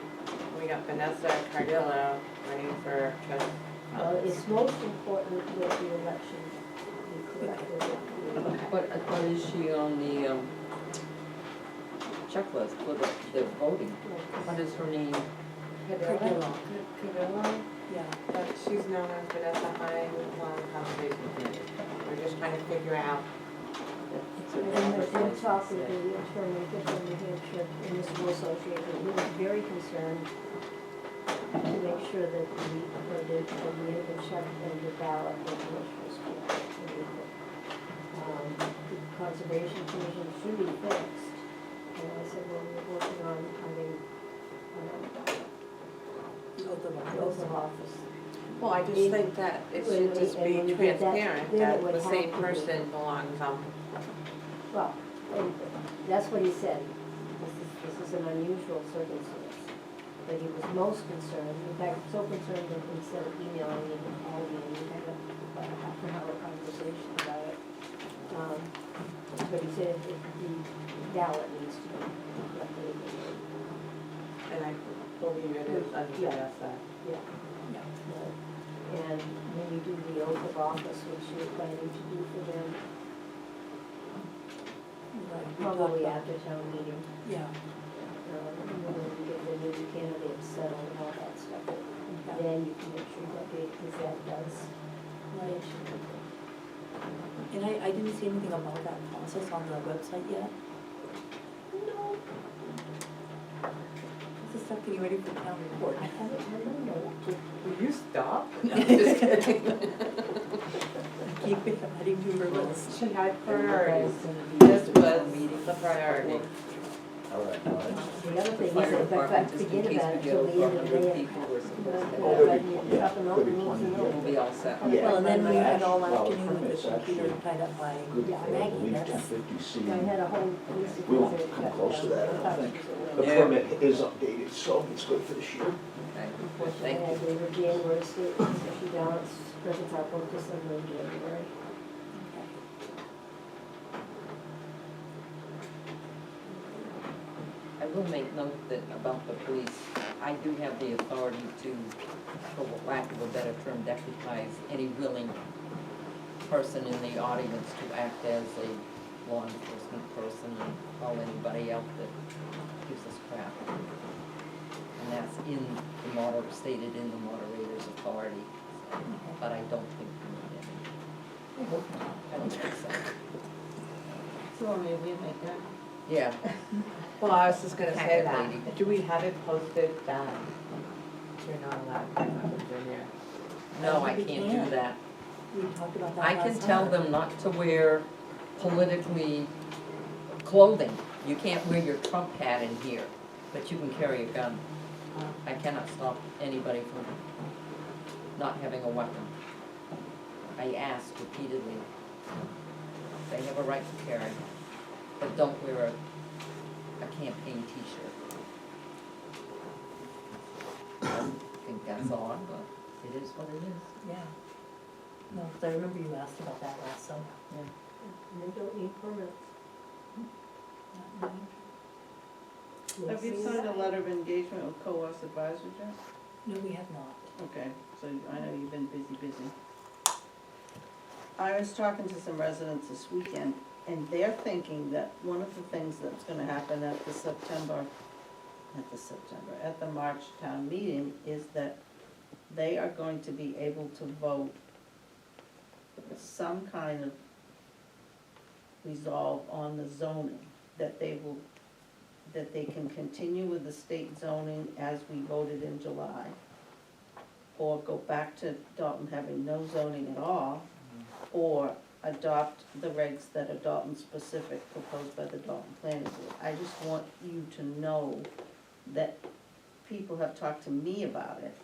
We got Vanessa Cardillo running for trust. Well, it's most important that the election be correctly. Okay. What is she on the checklist for the voting? What is her name? Cadillo. Yeah. But she's known as Vanessa Highland Conservation Committee. We're just trying to figure out. And I did talk with the attorney from New Hampshire Municipal Association, he was very concerned to make sure that the check and the ballot information was correct. The Conservation Commission should be fixed, and I said, well, we're working on having, The oath of the oath of office. Well, I just think that it should just And be when you get that, transparent, then it that would the have same to be. person belongs on. Well, and that's what he said, this is an unusual circumstance. But he was most concerned, in fact, so concerned that instead of emailing me, he called me and we had a half an hour conversation about it. But he said that the ballot needs to be updated. And I believe it is under Yeah. that. Yeah. And when you do the oath of office, which you're planning to do for them, probably after town meeting, Yeah. when you get the new candidates settled and all that stuff, then you can make sure you update, because that does mention people. And I didn't see anything about that process on the website yet. No, This is stuff getting ready for town report. I haven't had my note. Will you stop? Just kidding. Keep it adding to her list. She had priorities. This was the priority. All right, The other thing is, Fire that department, just in forget case about we it get till over the end of the 100 day. people, we're supposed to Oh, have. there'll be- But yeah, up and there'll be open, plenty, and We'll be all set. Yeah. Well, and then we had all Well, afternoon with it's the computer actually tied up by good Yeah, for Maggie, at least that's. 250 I had a whole list of We won't things come that close to that, I don't think. The Yeah. permit is updated, so it's good for this year. Okay, Unfortunately, thank I you. gave her January statements, so she balance, presents out both December and January. I will make note that about the police, I do have the authority to, for lack of a better term, deputize any willing person in the audience to act as a law enforcement person and call anybody out that gives us crap. And that's in the stated in the moderator's authority, but I don't think we need any. I don't think so. So maybe we make that. Yeah, Well, I was just gonna say Packet that, lady. do we have it posted that you're not allowed to have it in there? no, I We can't can't. do that. We talked about that I last can tell time. them not to wear politically clothing. You can't wear your Trump hat in here, but you can carry a gun. I cannot stop anybody from not having a weapon. I asked repeatedly. They have a right to carry, but don't wear a campaign t-shirt. I think that's odd, but it is what it is. Yeah. No, 'cause I remember you asked about that last summer. And they don't need permits. Have you signed a letter of engagement with COAS Advisory, Jeff? No, we have not. Okay, so I know you've been busy. I was talking to some residents this weekend, and they're thinking that one of the things that's gonna happen at the March town meeting is that they are going to be able to vote some kind of resolve on the zoning, that they can continue with the state zoning as we voted in July, or go back to Dalton having no zoning at all, or adopt the regs that are Dalton specific proposed by the Dalton Planning Board. I just want you to know that people have talked to me about it,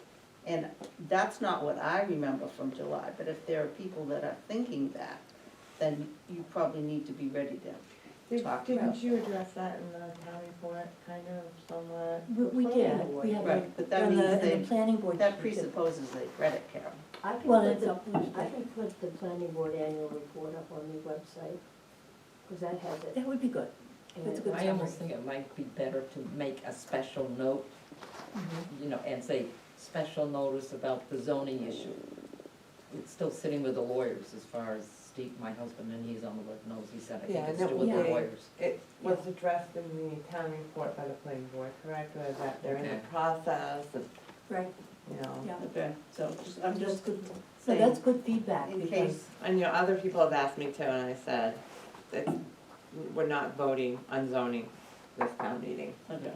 and that's not what I remember from July, but if there are people that are thinking that, then you probably need to be ready to talk about. Didn't you address that in the town report, kind of somewhat? We did, we have, Right, but that and means the they, planning board. that presupposes they read it, Carol. I can Well, put it's up- I can put the planning board annual report up on the website, because that has it. That would be good. That's a good I almost summary. think it might be better to make a special note, Mhm. you know, and say, special notice about the zoning issue. It's still sitting with the lawyers as far as Steve, my husband, and he's on the board, knows, he said, I Yeah, think it's no, to with the yeah. lawyers. It was addressed in the town report by the planning board, correct, or that they're in the Okay. process and, Right, you know. yeah. Okay, so I'm That's just good, so saying, that's good feedback, in because, case, And, you know, other people have asked me too, and I said, that we're not voting on zoning this town meeting. okay,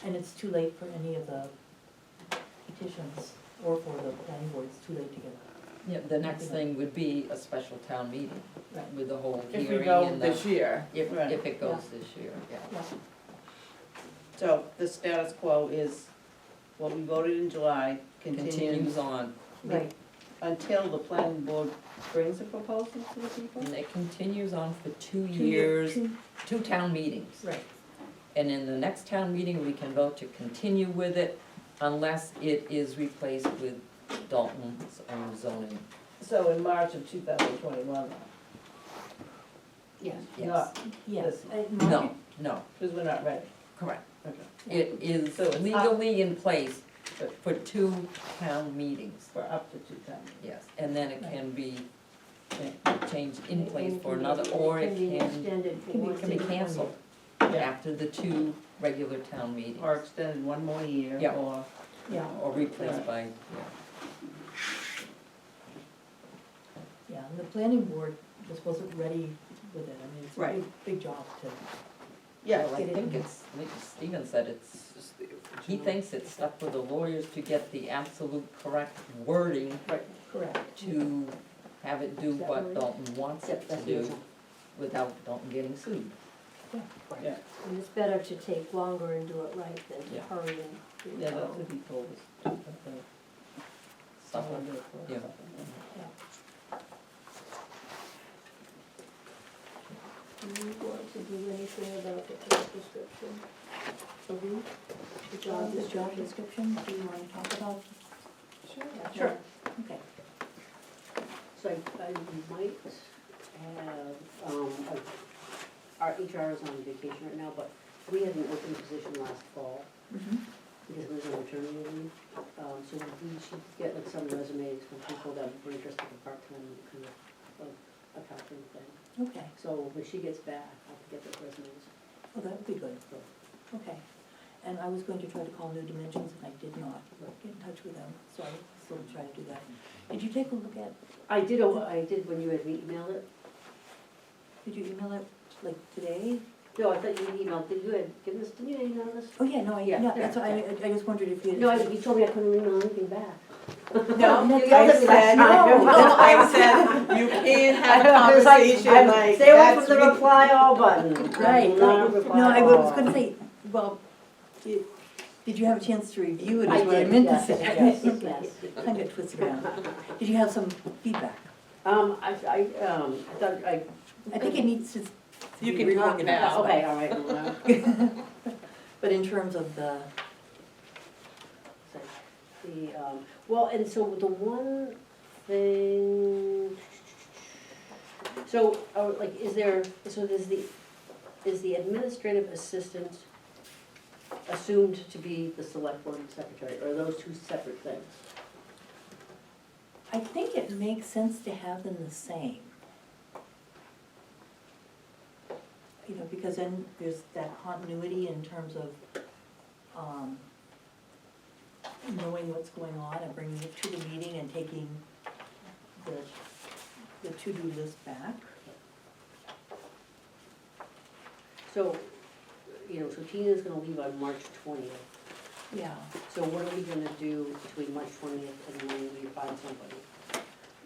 and it's too late for any of the petitions, or for the planning board, it's too late to get. Yeah, the next thing would be a special town meeting Right. with the whole If we hearing go and this the, year. Right. if it goes this year, yeah. Yeah, so the status quo is what we voted in July Continues continues on, right, until the planning board brings a proposal to the people? and it continues on for 2 2 years, years, 2 town meetings. right, And in the next town meeting, we can vote to continue with it unless it is replaced with Dalton's own zoning. So in March of 2021, yes, Yes. not, yes. No, no, because we're not ready. correct. Okay. It is So it's up- legally in place for 2 town meetings, For up to 2 times. yes. And then it can be changed in And place it for can be- another, or it be can, extended for can be- one can be city. canceled Yeah. after the 2 regular town meetings. Or extended one more year, Yeah. or, Yeah, Or replaced by, yeah, and the planning board just wasn't ready with it, I mean, it's a Right. big job to, yeah, well, I think it's, like Stephen said, it's, he thinks it's stuck with the lawyers to get the absolute correct wording correct. to have it do Is that what right? Dalton wants it to do without Dalton getting sued. yeah, And it's better to take longer and do it right than to Yeah. hurry and do it yeah, that's wrong. what he told us. Stuff like Yeah. Do you want to do anything about the job description? The job The job description? description, do you wanna talk about? Sure. Okay, So I might have, our HR is on vacation right now, but we had an open position last fall because it was on maternity leave. So we should get like some resumes from people that were interested in part-time kind of accounting thing. okay, So when she gets back, I'll get those resumes. well, that would be good, okay. And I was going to try to call New Dimensions, and I did not get in touch with them, so I still try to do that. Did you take a look at, I did when you had me emailed it. did you email it, like, today? No, I thought you emailed, did you had given this, didn't you email this? Oh, yeah, no, Yeah, yeah, that's why, yeah. I just wondered if you had. No, you told me I couldn't email anything back. No, You I yelled at me last said, time. no, I said, you can't have a I was like, conversation like, stay away that's from the reply all button. Right, Do not right. reply No, I was all. gonna say, well, did you have a chance to review it, I is what I did, meant to yes, say. yes, yes. Kind of twisted around. Did you have some feedback? I thought I. I think it needs to You be can talk reorganized. now. Okay, all right. Well, But in terms of the, the, well, and so the one thing, so, like, is the administrative assistant assumed to be the select board secretary, or are those 2 separate things? I think it makes sense to have them the same. You know, because then there's that continuity in terms of, knowing what's going on and bringing it to the meeting and taking the to-do list back. So, so Tina's gonna leave on March 20th, Yeah. so what are we gonna do between March 20th and when we find somebody?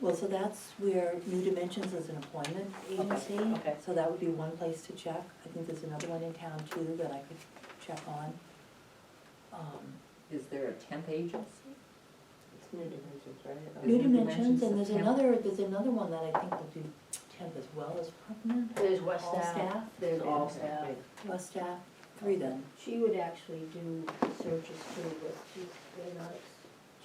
Well, so that's where New Dimensions is an employment agency. okay. So that would be one place to check. I think there's another one in town too that I could check on. is there a temp agency? It's New Dimensions, right? New New Dimensions, Dimensions and is there's temp. another one that I think will do temp as well as permanent. There's West All staff. staff? There's all Yeah. staff. Plus staff, 3 then. She would actually do searches too, but they're not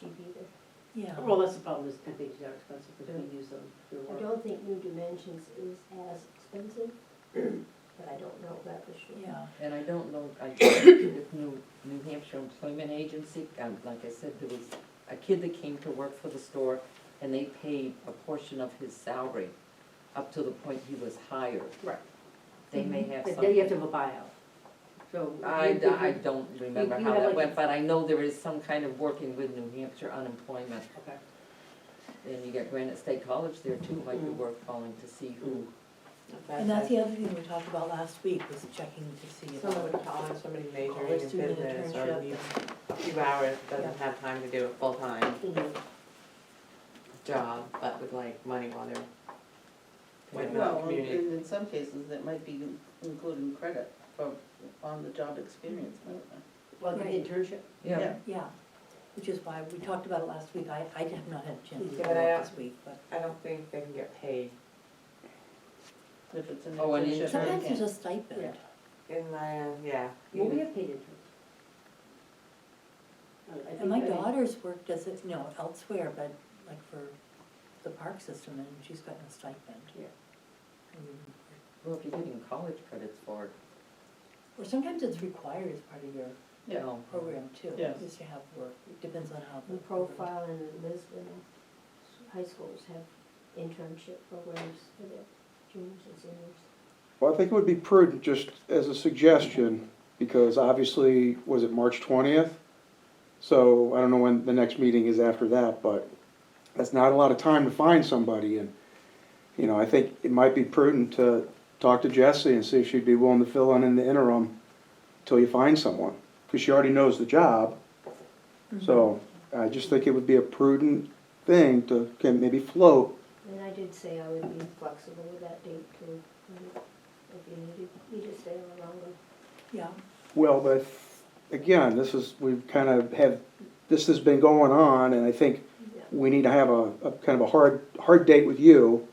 cheap either. Yeah. Well, that's the problem, is temp agencies are expensive because we use them for I work. don't think New Dimensions is as expensive, but I don't know that for sure. Yeah. And I don't know, I checked with New Hampshire Employment Agency, like I said, there was a kid that came to work for the store, and they paid a portion of his salary up to the point he was hired. Right. They may have But something. then you have to have a buyout. So. I don't remember you how have that like- went, but I know there is some kind of working with New Hampshire unemployment. Okay. And you got Granite State College there too, might be Mhm. worth calling to see who. And that's the other thing we talked about last week, was checking to see Someone about, calling, somebody majoring College in student business or internship needs and- a few hours, Yeah. doesn't have time to do a full-time Mhm. job, but would like money while they're waiting on Well, the community. and in some cases, that might be including credit for on-the-job experience, mightn't it? Well, the Right. internship. Yeah, yeah. Which is why, we talked about it last week, I have not had a chance to Yeah, go but I- out this week, but I don't think they can get paid If it's an Oh, an internship. intern. sometimes yeah. there's a stipend. Yeah. in the, yeah. Well, we have paid interns. I And my think- daughter's worked as, elsewhere, but like for the park system, and she's gotten a stipend. Yeah. well, if you're getting college credits for it, Or sometimes it's required as part of your Yeah. no. program too, Yes. is to have work, it depends on how the. The profile and Lisbon high schools have internship programs for their juniors and seniors. Well, I think it would be prudent, just as a suggestion, because obviously, was it March 20th? So I don't know when the next meeting is after that, but that's not a lot of time to find somebody. And, I think it might be prudent to talk to Jessie and see if she'd be willing to fill in the interim till you find someone, because she already knows the job. So I just think it would be a prudent thing to maybe float. And I did say I would be flexible with that date too, if you need to stay on longer. Yeah, Well, but again, this has been going on, and I think Yeah. we need to have a kind of a hard date with you,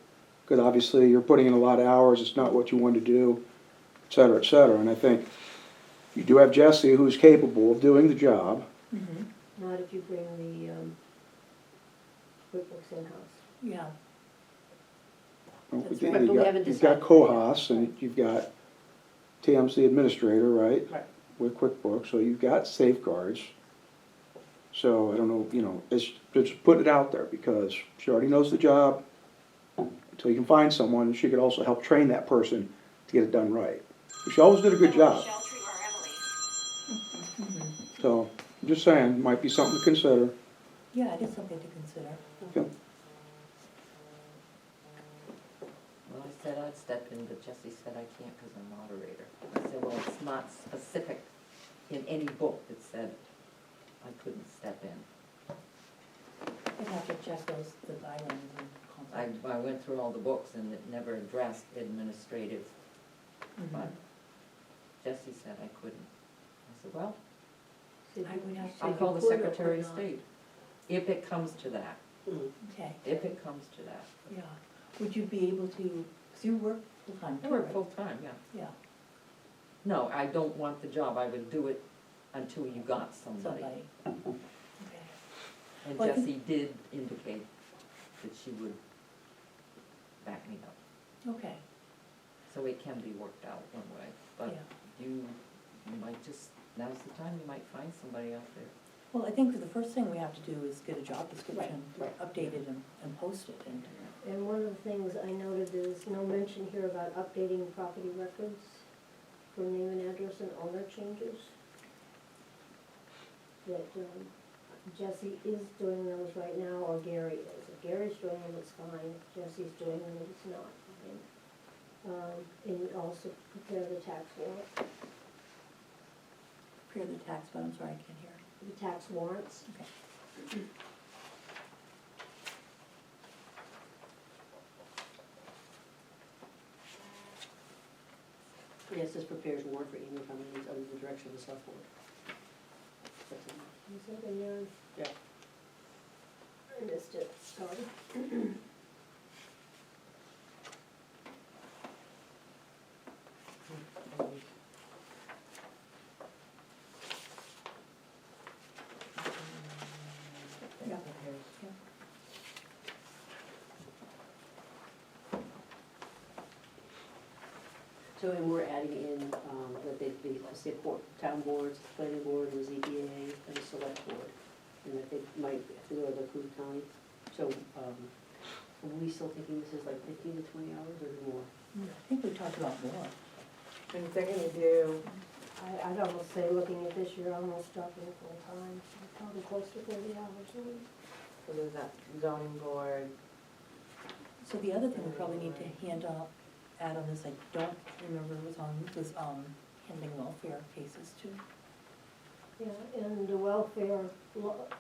because obviously you're putting in a lot of hours, it's not what you want to do, et cetera, et cetera. And I think you do have Jessie who's capable of doing the job. Not if you bring the QuickBooks in-house. yeah, You've That's got- right, but we haven't You've got decided. Cohas, and you've got Tam's the administrator, right? Right. With QuickBooks, so you've got safeguards. So I don't know, it's just putting it out there, because she already knows the job. Until you can find someone, she could also help train that person to get it done right. She always did a good job. So, I'm just saying, might be something to consider. yeah, it is something to consider. Okay. Well, I said I'd step in, but Jessie said I can't because I'm moderator. I said, well, it's not specific in any book that said I couldn't step in. I'd have to check the guidelines and I contact. went through all the books and it never addressed administrative, but Jessie said I couldn't. I said, well, So I would have I'll you call the could or Secretary of could not. State, if it comes to that, Mhm. Okay, if it comes to that. yeah. Would you be able to, because you work full-time I too, work right? full-time, yeah. Yeah, No, I don't want the job, I would do it until you got somebody. somebody. Okay. And Well, I think- Jessie did indicate that she would back me up. Okay, So it can be worked out one way, but yeah. you might just, now's the time, you might find somebody out there. Well, I think the first thing we have to do is get a job description right. updated and posted, and, And one of the things I noted is no mention here about updating property records for name and address and owner changes. That Jessie is doing those right now, or Gary is. If Gary's doing them, it's fine. If Jessie's doing them, it's not. And also prepare the tax warrant, prepare the tax, but I'm sorry, I can't hear. the tax warrants. Okay. Yes, this prepares warrant for annual town meetings under the direction of the select board. That's in- Is that in there? Yeah. I missed it, sorry. Yeah. So, and we're adding in, that they say town boards, planning board, and ZBA, and select board, and that they might have to go to the Coos County. So, Are we still thinking this is like 15 to 20 hours or more? I think we talked about more. And if they're gonna do, I'd almost say, looking at this, you're almost talking full-time, probably close to 30 hours a week. so there's that zoning board, So the other thing we probably need to add on this, I don't remember was handling welfare cases too. Yeah, and the welfare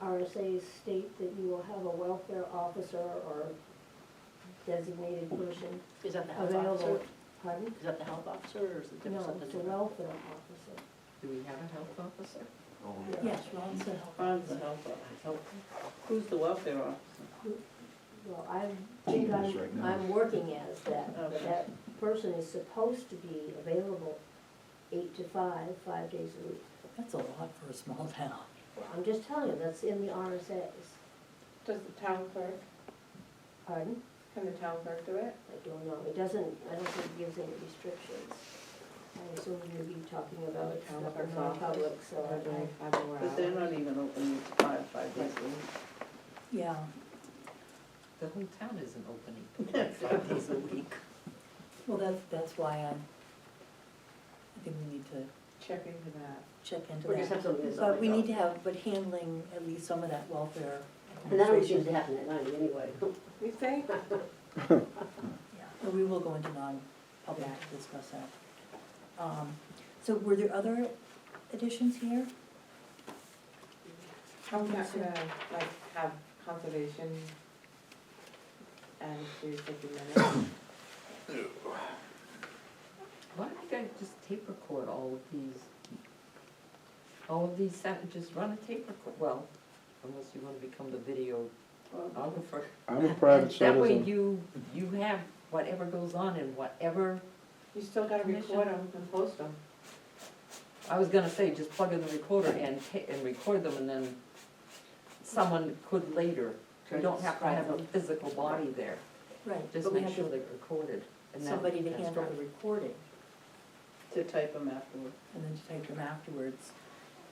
RSA's state that you will have a welfare officer or designated person Is that the health available. officer? Pardon? Is that the health officer or is it No, something it's a different? welfare officer. Do we have a health officer? Yes, Ron said help. Ron's the health officer. Who's the welfare officer? Well, I think Jean is right now. I'm working as that, Okay. that person is supposed to be available 8 to 5, 5 days a week. That's a lot for a small town. Well, I'm just telling you, that's in the RSA's. does the town clerk, Pardon? can the town clerk do it? I don't know, it doesn't, I don't think it gives any restrictions. I assume you'll be talking about The town stuff clerk's in non-public, office, so or doing 5 more But they're hours? not even open 5 days a week. Yeah, The whole town isn't opening 5 days a week. well, that's why I think we need to Check into that. check into Or just have that. something that's. But we need to have, but handling at least some of that welfare And that always seems administration. to happen at night anyway. You think? Yeah, and we will go into non-public to discuss that. So were there other additions here? I'm not gonna, like, have conservation and to 50 minutes. Why don't you guys just tape record all of these, just run a tape record, well, unless you wanna become the videographer. I'm a private That way citizen. you have whatever goes on and whatever, You still gotta record them and post them. I was gonna say, just plug in the recorder and record them and then someone could later. You don't have to have a physical body there, Right, just but we make have sure to, they're recorded. and that- somebody to that's handle right. the recording To type them afterward. and then to take them afterwards.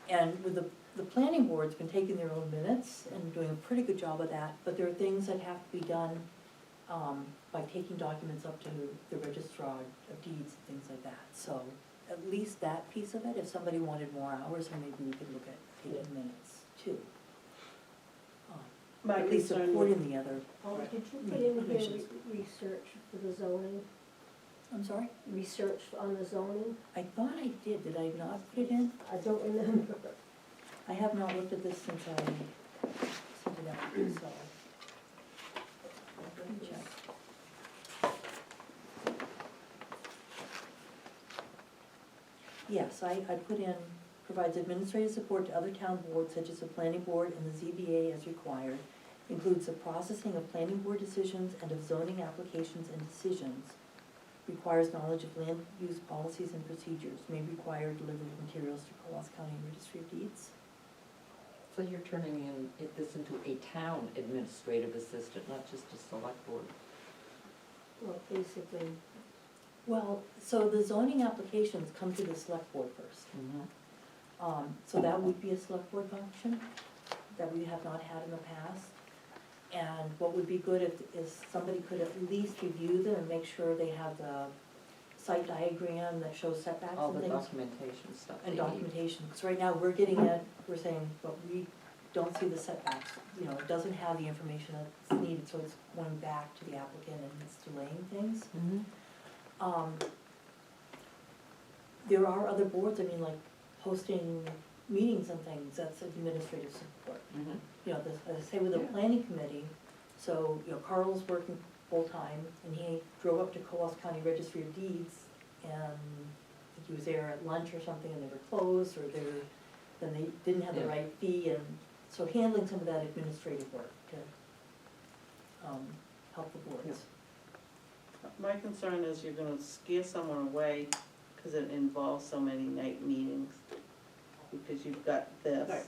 And with the planning board's been taking their own minutes and doing a pretty good job of that, but there are things that have to be done by taking documents up to the registrar of deeds and things like that. So at least that piece of it, if somebody wanted more hours, then maybe we could look at taking minutes too. My At least concern supporting the other, Oh, did you put in here Commissions. research for the zoning, I'm sorry? research on the zoning? I thought I did I not put it in? I don't remember. I have not looked at this since I sent it out, so. Let me check. Yes, I put in, provides administrative support to other town boards such as the planning board and the ZBA as required, includes the processing of planning board decisions and of zoning applications and decisions, requires knowledge of land use policies and procedures, may require delivery of materials to Coas County Registry of Deeds. So you're turning this into a town administrative assistant, not just a select board. Well, basically, Well, so the zoning applications come to the select board first. So that would be a select board function that we have not had in the past. And what would be good is somebody could at least review them and make sure they have the site diagram that shows setbacks All and the things. documentation stuff they And need. documentation, because right now we're getting it, we're saying, but we don't see the setbacks. You know, it doesn't have the information that's needed, so it's going back to the applicant and it's delaying things. There are other boards, I mean, like posting meetings and things, that's administrative support. You know, as I say with the Yeah. planning committee, so, you know, Carl's working full-time, and he drove up to Coas County Registry of Deeds, and I think he was there at lunch or something, and they were closed, or then they didn't have the Yeah. right fee, and so handling some of that administrative work to, help the boards. My concern is you're gonna scare someone away because it involves so many night meetings. Because you've got this, Right.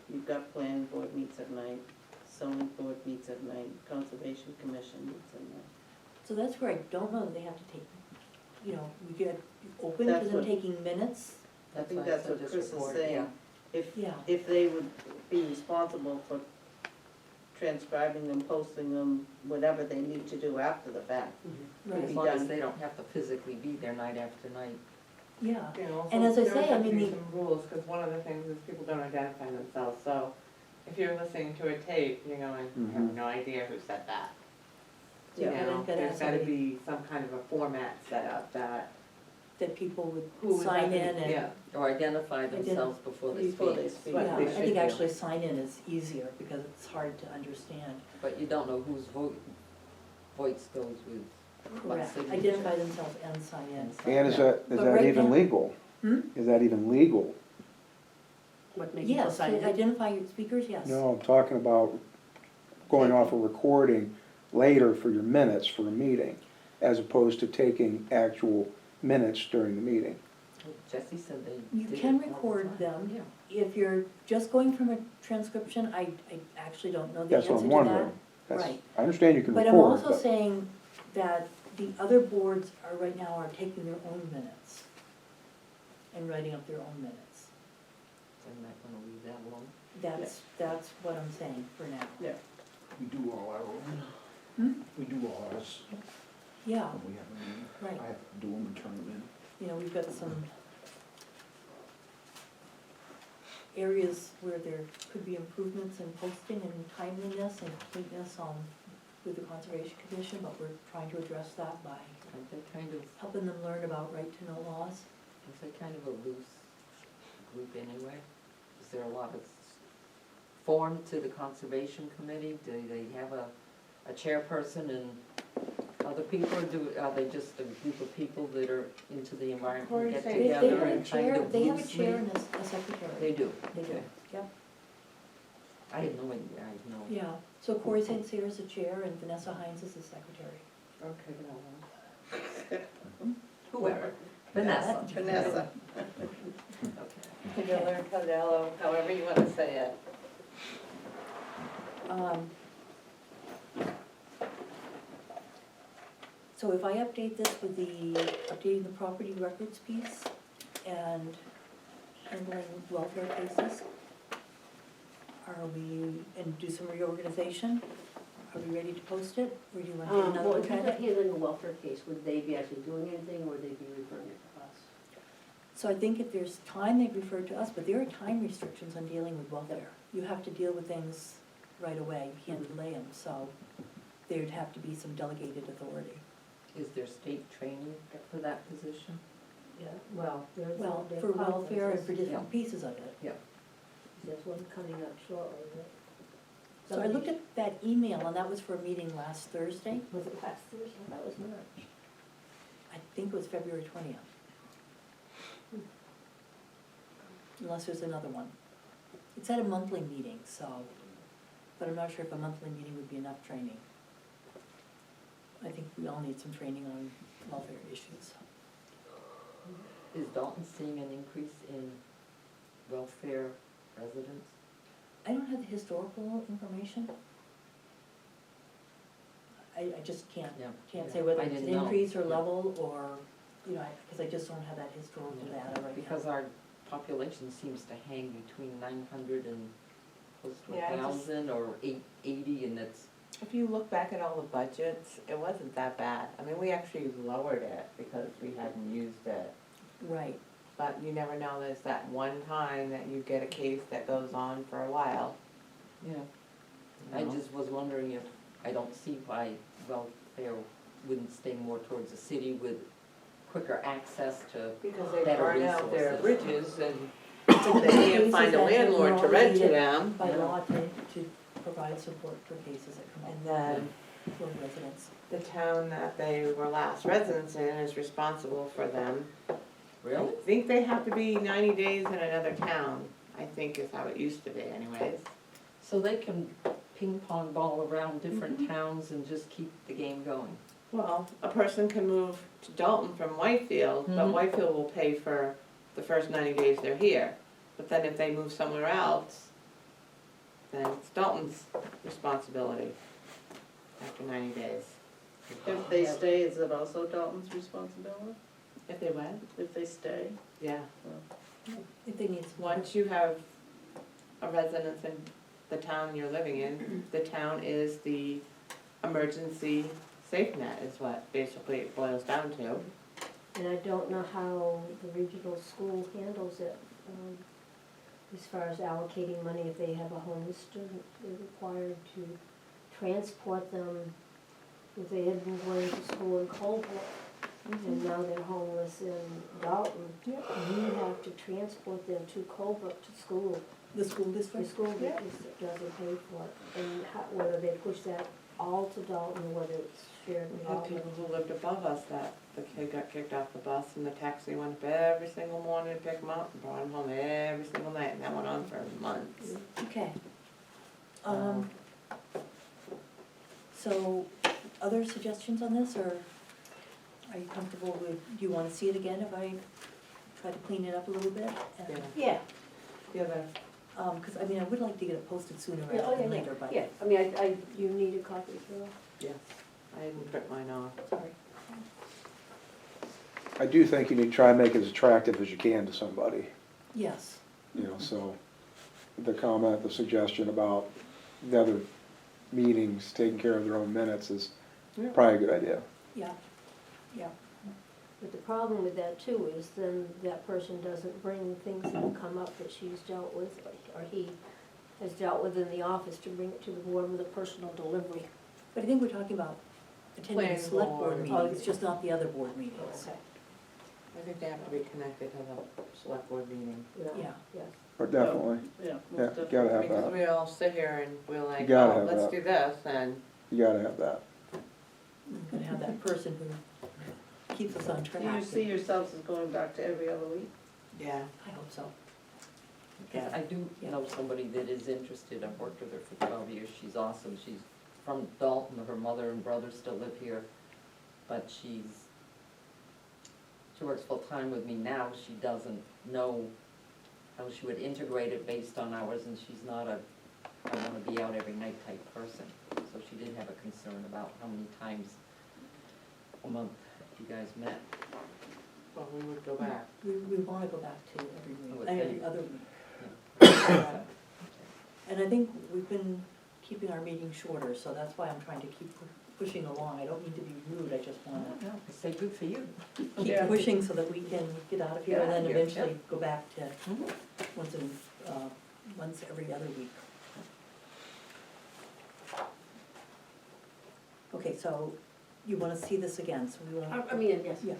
you've got planning board meets at night, zoning board meets at night, conservation commission meets at night. So that's where I don't know that they have to take, you know, we get open to That's them what- taking minutes. I think why I that's said what just Chris is record, saying. yeah. If, Yeah. if they would be responsible for transcribing them, posting them, whatever they need to do after the fact. Right. As long as they don't have to physically be there night after night. Yeah, You know, And so as I there say, have I to mean, be the- some rules, because one of the things is people don't identify themselves, so if you're listening to a tape, you're going, I have Mhm. no idea who said that. Yeah, You and know, then gotta there's have gotta somebody- be some kind of a format set up that that people who would is sign that in gonna- and. yeah. Or identify themselves before they Before speak. they speak. Right. Yeah, They I should think do. actually sign in is easier because it's hard to understand. But you don't know whose voice goes with what Correct, signature. identify themselves and sign in. And is that But right even now- legal? Hmm? Is that even legal? What makes people Yes, sign to in? identify your speakers, yes. No, I'm talking about going off a recording later for your minutes for a meeting, as opposed to taking actual minutes during the meeting. Jesse said they You did can it all the record time. them. Yeah. If you're just going from a transcription, I actually don't know the That's answer what to I'm that. wondering. That's- Right. I understand you can But record, I'm also but saying that the other boards are, right now, are taking their own minutes and writing up their own minutes. I'm not gonna leave that alone. That's what I'm saying for now. Yeah. We do all our own. Hmm? We do all ours Yeah, when we have a meeting. right. I have to do them and turn them in. You know, we've got some areas where there could be improvements in posting and timeliness and completeness with the Conservation Commission, but we're trying to address that by Aren't they kind of, helping them learn about right-to-know laws. is they kind of a loose group anyway? Is there a lot of form to the conservation committee? Do they have a chairperson and other people, or are they just a group of people that are into the environment, Corey get said- They together have a and kind chair, of they have a loosely? chair and a secretary. They do? They do, Okay. yep, I had no idea, I had no. yeah. So Corey St. Cyr is the chair and Vanessa Hines is the secretary. Okay, Whoever, Vanessa. Vanessa. Okay. Cadella, Cadello, however you wanna say it. So if I update this with updating the property records piece and handling welfare cases, and do some reorganization, are we ready to post it, or do you want to take another Well, look if you're at not it? handling a welfare case, would they be actually doing anything, or would they be referring it to us? So I think if there's time, they'd refer to us, but there are time restrictions on dealing with welfare. You have to deal with things right away, you can't delay them, so there'd have to be some delegated authority. Is there state training for that position? Yeah, well, there's. Well, there's for welfare and for conferences. different pieces of it. There's one coming up shortly, that. So I looked at that email, and that was for a meeting last Thursday. Was it last Thursday? That was March. I think it was February 20th. Unless there's another one. It's at a monthly meeting, so, but I'm not sure if a monthly meeting would be enough training. I think we all need some training on welfare issues. Is Dalton seeing an increase in welfare residents? I don't have the historical information. I just can't Yeah. say whether I it's an didn't know. increase or level, or, you know, because I just don't have that historical data right now. Because our population seems to hang between 900 and close to Yeah, I just- 1,000 or 880, and it's, If you look back at all the budgets, it wasn't that bad. I mean, we actually lowered it because we hadn't used it. Right, But you never know, there's that one time that you get a case that goes on for a while. yeah. you I know? just was wondering if, I don't see why welfare wouldn't stay more towards the city with quicker access to Because they better burn out their resources. bridges and they can't find a landlord to rent to them. by law to provide support for cases that come And up then for residents. the town that they were last residents in is responsible for them. Really? I think they have to be 90 days in another town, I think is how it used to be anyways. So they can ping pong ball around different Mm-hmm. towns and just keep the game going. Well, a person can move to Dalton from Whitefield, but Mhm. Whitefield will pay for the first 90 days they're here. But then if they move somewhere else, then it's Dalton's responsibility after 90 days. If they stay, is it also Dalton's responsibility? If they went? If they stay? Yeah. If they need support. Once you have a residence in the town you're living in, the town is the emergency safe net is what basically it boils down to. And I don't know how the regional school handles it, as far as allocating money. If they have a homeless student, they're required to transport them. If they had been going to school in Colebrook, and now they're homeless in Dalton, you have to transport them to Colebrook to school. The school The district? school district doesn't pay for it, and whether they push that all to Dalton, or whether it's shared with We had Dalton. people who lived above us that the kid got kicked off the bus and the taxi went up every single morning to pick him up and brought him home every single night, and that went on for months. Okay. So, other suggestions on this, or are you comfortable with, do you wanna see it again if I try to clean it up a little bit? And- Yeah. Yeah, The other, Cause I mean, I would like to get it posted sooner yeah, rather oh, than yeah, later, but. yeah, I mean, you need a copy, Phil? yes, I didn't print mine off. Sorry. I do think you need to try and make it as attractive as you can to somebody, Yes, you know, so the comment, the suggestion about the other meetings taking care of their own minutes is Yeah. probably a good idea. yeah, yeah. But the problem with that too is then that person doesn't bring things that have come up that she's dealt with, or he has dealt with in the office to bring it to the board with a personal delivery. But I think we're talking about attending the Planning select board. board meetings, just not the other board meetings. Okay. I think they have to be connected to the select board meeting. Yeah. Yes. Or definitely, Yeah, most yeah, definitely. gotta have Because that, we all sit here and we're like, You gotta oh, have let's that. do this, and you gotta have that. We're gonna have that person who keeps us on Do track. you see yourselves as going back to every other week? yeah. I hope so. Yes, I do Yeah. know somebody that is interested. I've worked with her for 12 years. She's awesome. She's from Dalton. Her mother and brother still live here. But she works full-time with me now. She doesn't know how she would integrate it based on hours, and she's not a, I wanna be out every night type person. So she did have a concern about how many times a month you guys met. Well, we would go back. We wanna go back to every I week, would every think. other week. Yeah. And I think we've been keeping our meetings shorter, so that's why I'm trying to keep pushing along. I don't mean to be rude, I just wanna I say good for you. keep Yeah. pushing so that we can get out of here and then Yeah, yeah. eventually go back to once every other week. Okay, so you wanna see this again, so we wanna. I mean, yes. Yeah,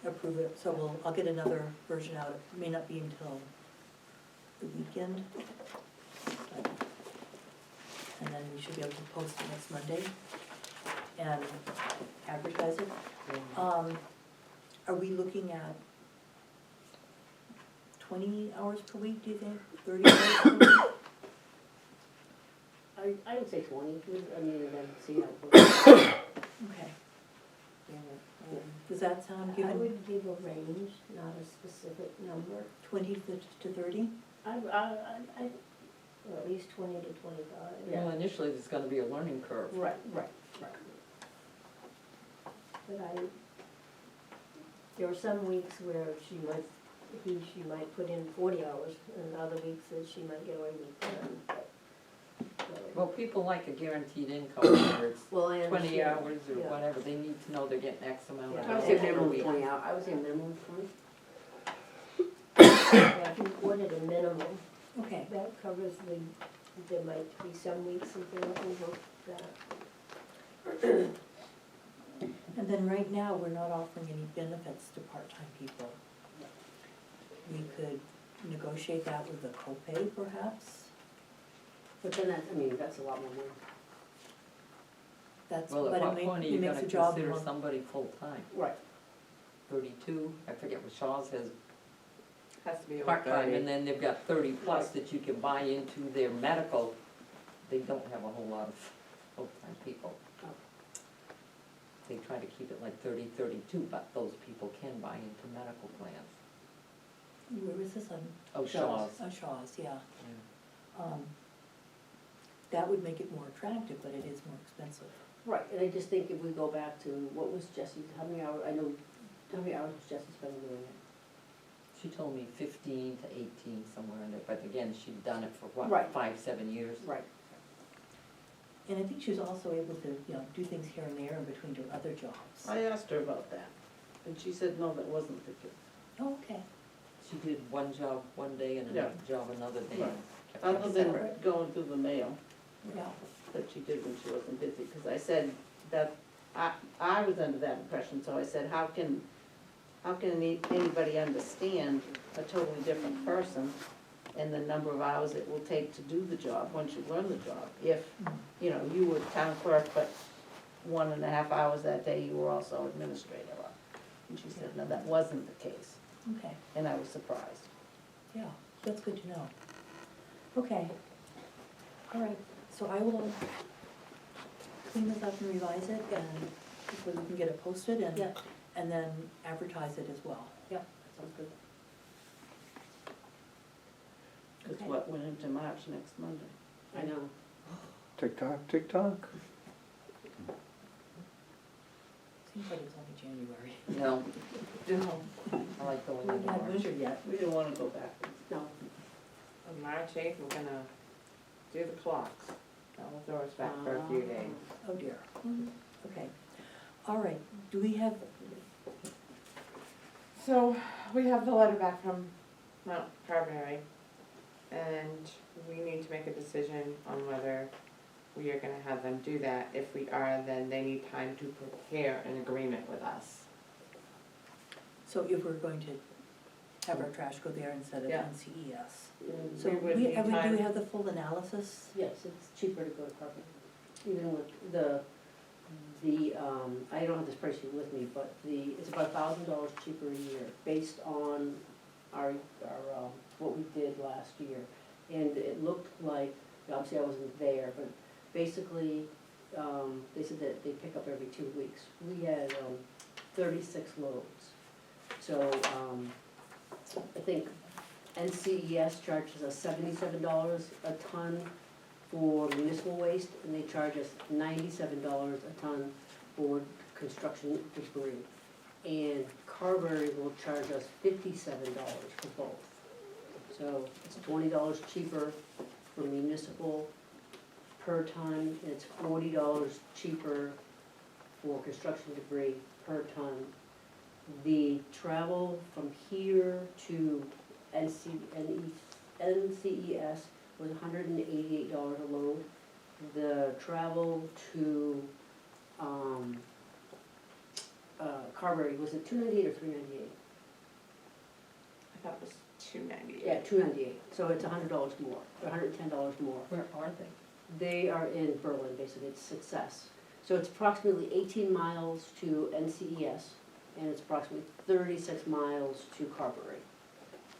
approve it, so I'll get another version out, it may not be until the weekend. And then we should be able to post it next Monday and advertise it. Are we looking at 20 hours per week, do you think, 30 hours per week? I would say 20, I mean, and then see how it goes. Okay, Yeah. does that sound I given, would give a range, not a specific number. 20 to 30? Or at least 20 to 25. Well, initially, there's gonna be a learning curve. Right. But there are some weeks where she might put in 40 hours, and other weeks that she might get away with 10. Well, people like a guaranteed income, whether it's Well, I 20 understand. hours or Yeah. whatever, they need to know they're getting X amount Yeah. of I would hours say per minimum week. 20 hours, I would say minimum of 20. Yeah, if you wanted a minimum, Okay, that covers there might be some weeks that they're over that. and then right now, we're not offering any benefits to part-time people. We could negotiate that with a copay perhaps, But then that's a lot more money. that's, Well, but at what it point are you makes gonna the job consider more. somebody full-time? Right. 32, I forget what Shaw's has, Has to be over part-time, 30. and then they've got 30 plus that you can buy into their medical. They don't have a whole lot of full-time people. Oh. They try to keep it like 30, 32, but those people can buy into medical plans. Where is this on? Oh, Shaw's. On Shaw's, yeah. Yeah. That would make it more attractive, but it is more expensive. Right, and I just think if we go back to, what was Jesse's, how many hours was Jesse spending doing it? She told me 15 to 18, somewhere in there, but again, she'd done it for what, Right. 5, 7 years? Right. And I think she was also able to, do things here and there in between her other jobs. I asked her about that, and she said, no, that wasn't the case. Oh, okay. She did one job one day and Yeah. another job another day. Right. Kept Other us than separate. going through the mail Yeah. that she did when she wasn't busy, because I said that, I was under that impression, so I said, how can anybody understand a totally different person and the number of hours it will take to do the job once you learn the job? If, you were town clerk, but 1.5 hours that day, you were also administrator. And she said, no, that wasn't the case, Okay, and I was surprised. yeah, that's good to know. Okay, all right, so I will clean this up and revise it, and hopefully we can get it posted and, Yeah. and then advertise it as well. Yeah, that sounds good. Because Okay. what went into March next Monday? I know. Tick tock, tick tock. Seems like it's only January. No, No, I like going we haven't into had March. winter yet. We didn't wanna go back. No, On March 8th, we're gonna do the clocks. That will throw us back for a few days. Oh dear. Okay, all right, do we have, So, we have the letter back from Mount Carberry, and we need to make a decision on whether we are gonna have them do that. If we are, then they need time to prepare an agreement with us. so if we're going to have our trash go there instead of Yeah. NCES? Mm, So We would we, need do we time. have the full analysis? yes, it's cheaper to go to Carberry. Even with I don't have the spreadsheet with me, but it's about $1,000 cheaper a year, based on our, what we did last year. And it looked like, obviously I wasn't there, but basically, they said that they pick up every 2 weeks. We had 36 loads. So, I think NCES charges us $77 a ton for municipal waste, and they charge us $97 a ton for construction debris. And Carberry will charge us $57 for both. So it's $20 cheaper for municipal per ton, and it's $40 cheaper for construction debris per ton. The travel from here to NCES was $188 a load. The travel to, Carberry, was it $298 or $398? I thought it was $298. Yeah, $298, so it's $100 more, or $110 more. Where are they? They are in Berlin, basically, it's Success. So it's approximately 18 miles to NCES, and it's approximately 36 miles to Carberry.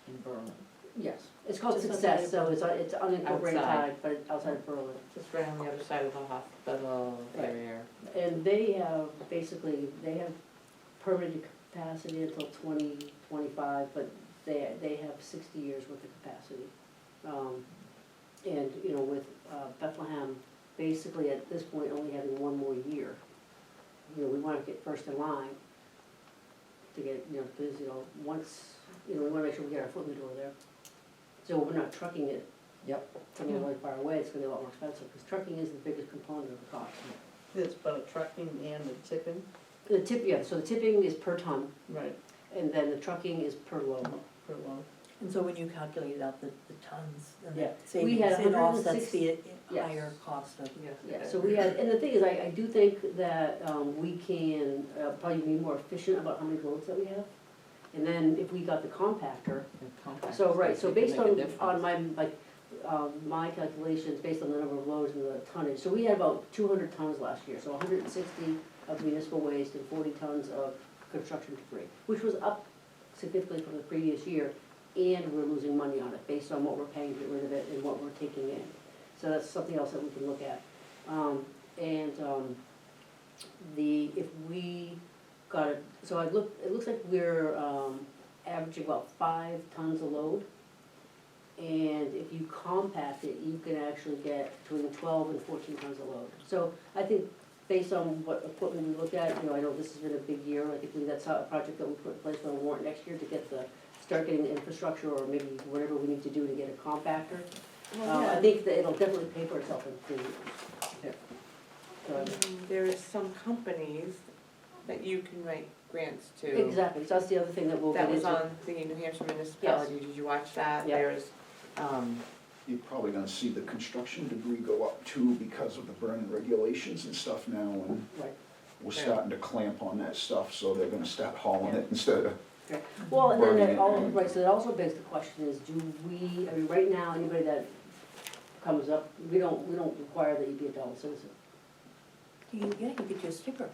In Berlin. Yes, it's called Just Success, outside so it's unincorporated Outside. side, but it's outside of Berlin. Just right on the other side of the hospital Right. area. And they have, basically, they have permitted capacity until 2025, but they have 60 years worth of capacity. And, with Bethlehem, basically at this point, only having one more year, we want to get first in line to get, because, once, we want to make sure we get our foot in the door there. So we're not trucking it Yep. from really far away, it's gonna be a lot more expensive, because trucking is the biggest component of the cost. It's both trucking and the tipping. The so the tipping is per ton, Right. and then the trucking is per load. Per load. And so when you calculated out the tons and Yeah. the We savings, had it offsets 160 the yes. higher cost of, Yeah, so we had, and the thing is, I do think that we can probably be more efficient about how many loads that we have. And then if we got the compactor, And compactors, so, right, so they can based make a on difference. my calculations, based on the number of loads and the tonnage, so we had about 200 tons last year, so 160 of municipal waste and 40 tons of construction debris, which was up significantly from the previous year, and we're losing money on it, based on what we're paying to get rid of it and what we're taking in. So that's something else that we can look at. If we got it, so it looks like we're averaging about 5 tons a load. And if you compact it, you can actually get between 12 and 14 tons a load. So I think based on what equipment we look at, I know this has been a big year. I think that's a project that we put in place for the warrant next year to get the start getting the infrastructure, or maybe whatever we need to do to get a compactor. Well, I yeah. think that it'll definitely pay for itself in 3 years. Yeah. So, There is some companies that you can write grants to. exactly, so that's the other thing that we'll get That into. was on the New Hampshire municipality, did you watch that? Yeah. There's, You're probably gonna see the construction debris go up too because of the burning regulations and stuff now, and Right. we're Yeah. starting to clamp on that stuff, so they're gonna start hauling it instead of, Well, and then burning that it. all, right, so that also begs the question is, do we, I mean, right now, anybody that comes up, we don't require that you be a Dalton citizen. Yeah, you get your sticker.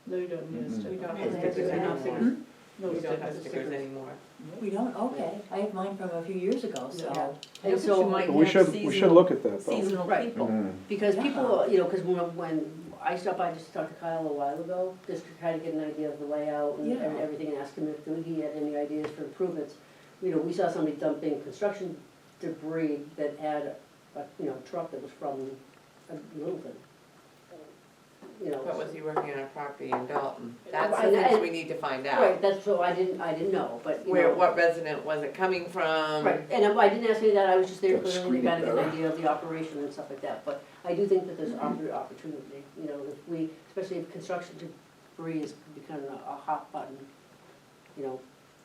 No, you don't need a Mhm. sticker. we don't Okay, have stickers they're not anymore. stickers. No We don't have stickers. stickers anymore. We don't, okay, I have mine from a few years ago, so. Yeah. I And think you so, might But we have should seasonal- look at that though. Seasonal Right. people. because Yeah. people, you know, because when I stopped by, just talked to Kyle a while ago, just to kind of get an idea of the layout and Yeah. everything, and ask him if he had any ideas for improvements. You know, we saw somebody dumping construction debris that had a, you know, truck that was from Littleton. You know. But was he working on a property in Dalton? That's Right, the things and- we need to find out. Right, that's what I didn't know, but, you Where, know. what resident was it coming from? Right, and I didn't ask any of that, I was just there Gotta clearly screen to it kind of get an better. idea of the operation and stuff like that, but I do think that there's opportunity, you know, if we, especially if construction debris is becoming a hot button, you know.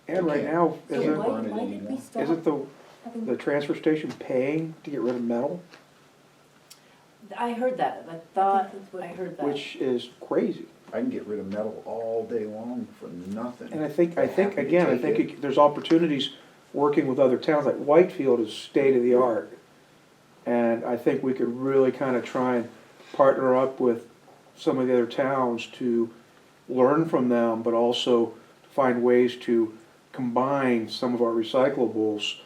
And right now, So Isn't- why, burn it why did anymore. we stop isn't the having, transfer station paying to get rid of metal, I heard that, I thought, that's what- I heard that. which is crazy. I can get rid of metal all day long for nothing. And I think, They're happy to again, I take think there's opportunities working with other towns, like Whitefield is state of the art. And I think we could really kind of try and partner up with some of the other towns to learn from them, but also find ways to combine some of our recyclables.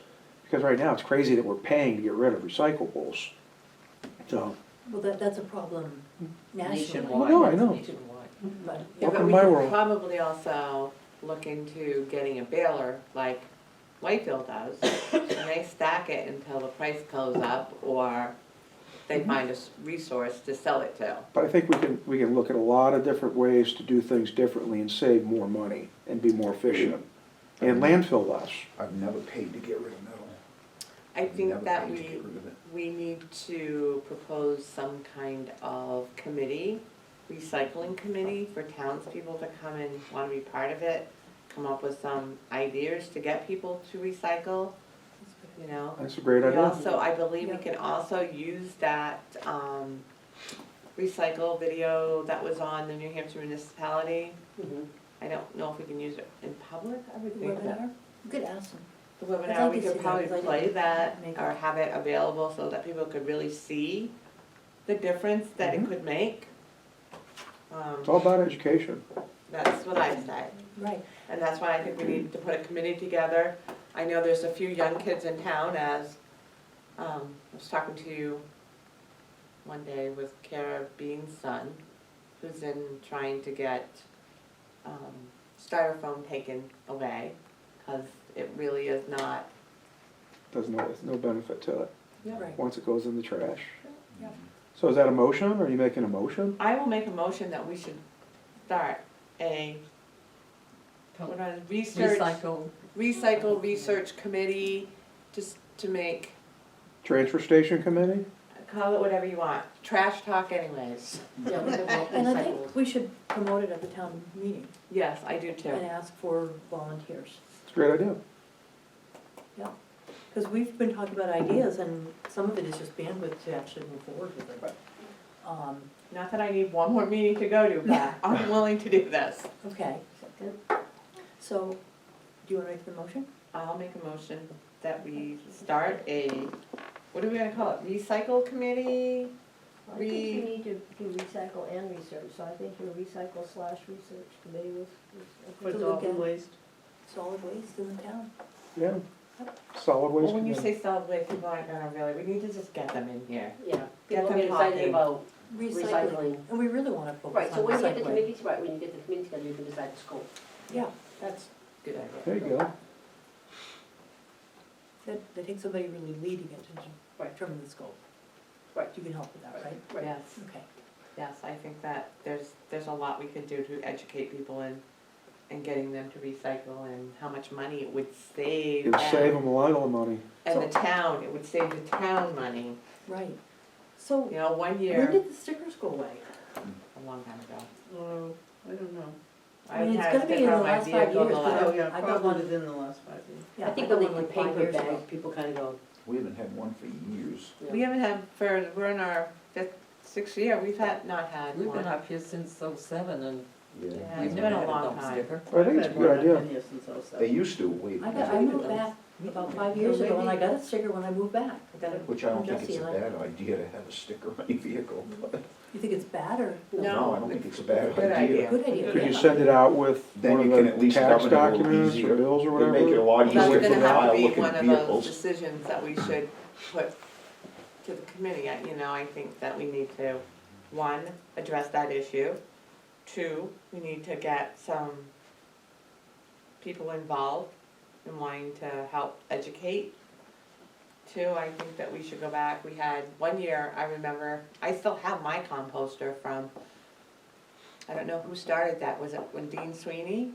Because right now, it's crazy that we're paying to get rid of recyclables. So, well, that's a problem nationally. Nationwide. No, I know. Nationwide. But, Yeah, Welcome but to we my could world. probably also look into getting a baler like Whitefield does. And they stack it until the price goes up or they find a resource to sell it to. but I think we can look at a lot of different ways to do things differently and save more money and be more efficient. And landfill less. I've never paid to get rid of metal. I I've think never that paid to get rid of it. we need to propose some kind of committee, recycling committee for townspeople to come and wanna be part of it, come up with some ideas to get people to recycle, you know? That's a great We idea. also, I believe we Yeah. can also use that, recycle video that was on the New Hampshire municipality. Mhm. I don't know if we can use it in public, I would think that. webinar, you could ask them. The I'd webinar, like we to see could that, probably 'cause I play didn't that make or it. have it available so that people could really see the difference that it Mhm. could make. It's all about education. That's what I say, Right, and that's why I think we need to put a committee together. I know there's a few young kids in town, as, I was talking to you one day with Kara Bean's son, who's in trying to get, styrofoam taken away, cause it really is not. There's no benefit to it, right. once it goes in the trash. Yeah. So is that a motion, or are you making a motion? I will make a motion that we should start a, what are research, recycle research committee, just to make, Transfer station committee? call it whatever you want, trash talk anyways. Yeah, we could vote And I recyclables. think we should promote it at the town meeting Yes, I do too. and ask for volunteers. It's a great idea. Because we've been talking about ideas and some of it is just bandwidth to actually move forward with it. Not that I need one more meeting to go to, but I'm willing to do this. Okay, so, do you want to make the motion? I'll make a motion that we start a, what are we gonna call it, recycle committee? I think you need to do recycle and research, so I think your recycle/research committee was For To look Dalton at- waste. Solid waste in the town. Yeah. Solid waste Well, when you committee. say solid waste, people aren't gonna really, we need to just get them in here. Yeah, Get people them get excited talking. about, Recycling, Recycling. and we really want to focus right, so on when you get the recycling. committees, right, when you get the committee together, you can decide the scope. Yeah, that's, Good idea. There you go. that takes somebody really leading it to Right. determine the scope. Right. You can help with that, right? Right. Yes, Okay. yes, I think that there's a lot we could do to educate people and and getting them to recycle and how much money it would save It would save them. them a lot of money. And the town, it would save the town money. Right. So, You know, one when year, did the stickers go away? a long time ago. Oh, I don't know. I mean, it's had gonna be in sticker the on my last 5 vehicle years, the but last- Oh, yeah, I got probably one. within the last 5 years. Yeah, I think got when they one do like 5 paper years ago. bags, people kind of go, We haven't had one for years. We haven't had, we're in our fifth, sixth year, we've not had We've been one. up here since '07 and Yeah, we've it's never been a had a long dump time. sticker. I think it's a good idea. I've been here since '07. They used to, wait, I moved back about 5 years ago, and I got a sticker when I moved back. I got it which I don't from think Jesse, it's a and I- bad idea to have a sticker on your vehicle, but, You think it's bad or? no, I don't think it's a bad Good idea. idea. Good idea. Could you yeah. send it out with Then one you of can at the least tax govern it a little documents or easier. bills or It'd make it a whatever? lot That's easier for gonna have to be mile-looking one of those vehicles. decisions that we should put to the committee. You know, I think that we need to, one, address that issue. Two, we need to get some people involved in wanting to help educate. Two, I think that we should go back. We had, one year, I remember, I still have my composter from, I don't know who started that, was it when Dean Sweeney?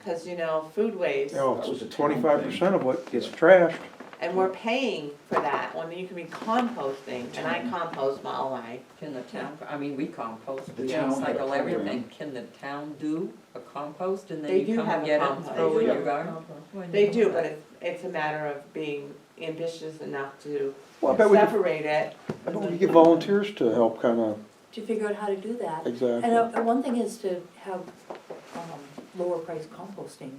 Cause you know, food waste. Oh, That was a town 25% of what gets trashed. And we're paying for that, when you can be composting, and I compost all my, Can the town, I mean, we compost, The we town had a recycle program. everything. Can the town do a compost and They then you do come have and a get it and compost. throw it They in do. your garden? they do, but it's a matter of being ambitious enough to Well, I bet we could, separate it. I bet we could get volunteers to help kinda, To figure out how to do that. exactly. And one thing is to have lower price composting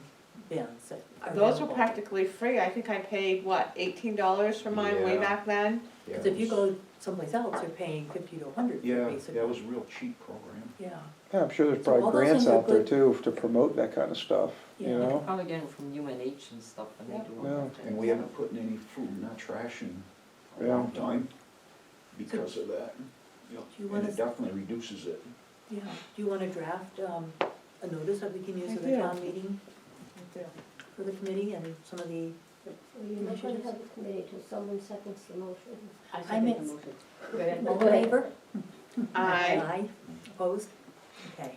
bins that are Those were available. practically free, I think I paid, what, $18 for mine way Yeah. back then? Yeah, Because it if you was- go someplace else, you're paying 50 to 100 Yeah, basically. that was a real cheap program. Yeah, Yeah, I'm sure there's So all probably those grants things are out there good. too to promote that kind of stuff, you Yeah. know? Probably getting from UNH and stuff when they do Yeah. them. And we haven't put in any food, not trash in a Yeah. long time because of that. Do you And wanna, it definitely reduces it. yeah, do you wanna draft a notice that we can use I at the do. town meeting for the committee and some of the, well, you might want to have a committee till someone seconds the motion. I I second the mix. motion. Go ahead. all in favor? I, Opposed? Okay.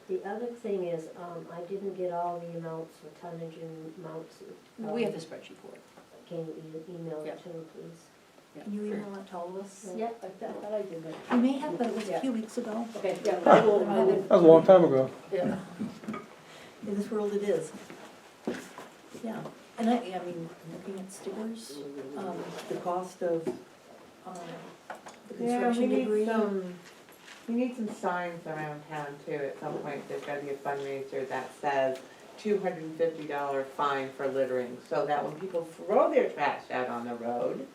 The other thing is, I didn't get all the amounts, the tonnage and amounts. We have the spreadsheet for it. Can you email Yeah. it to me, please? Can you email it to all of us? Yep, I thought I did that. You may have, but it was a Yeah. few weeks ago. Okay, yeah, I will, That was a long time ago. yeah. In this world it is. Yeah, and I mean, looking at stickers, the cost of, the yeah, construction debris. we need some signs around town too, at some point, there's gotta be a fundraiser that says $250 fine for littering, so that when people throw their trash out on the road,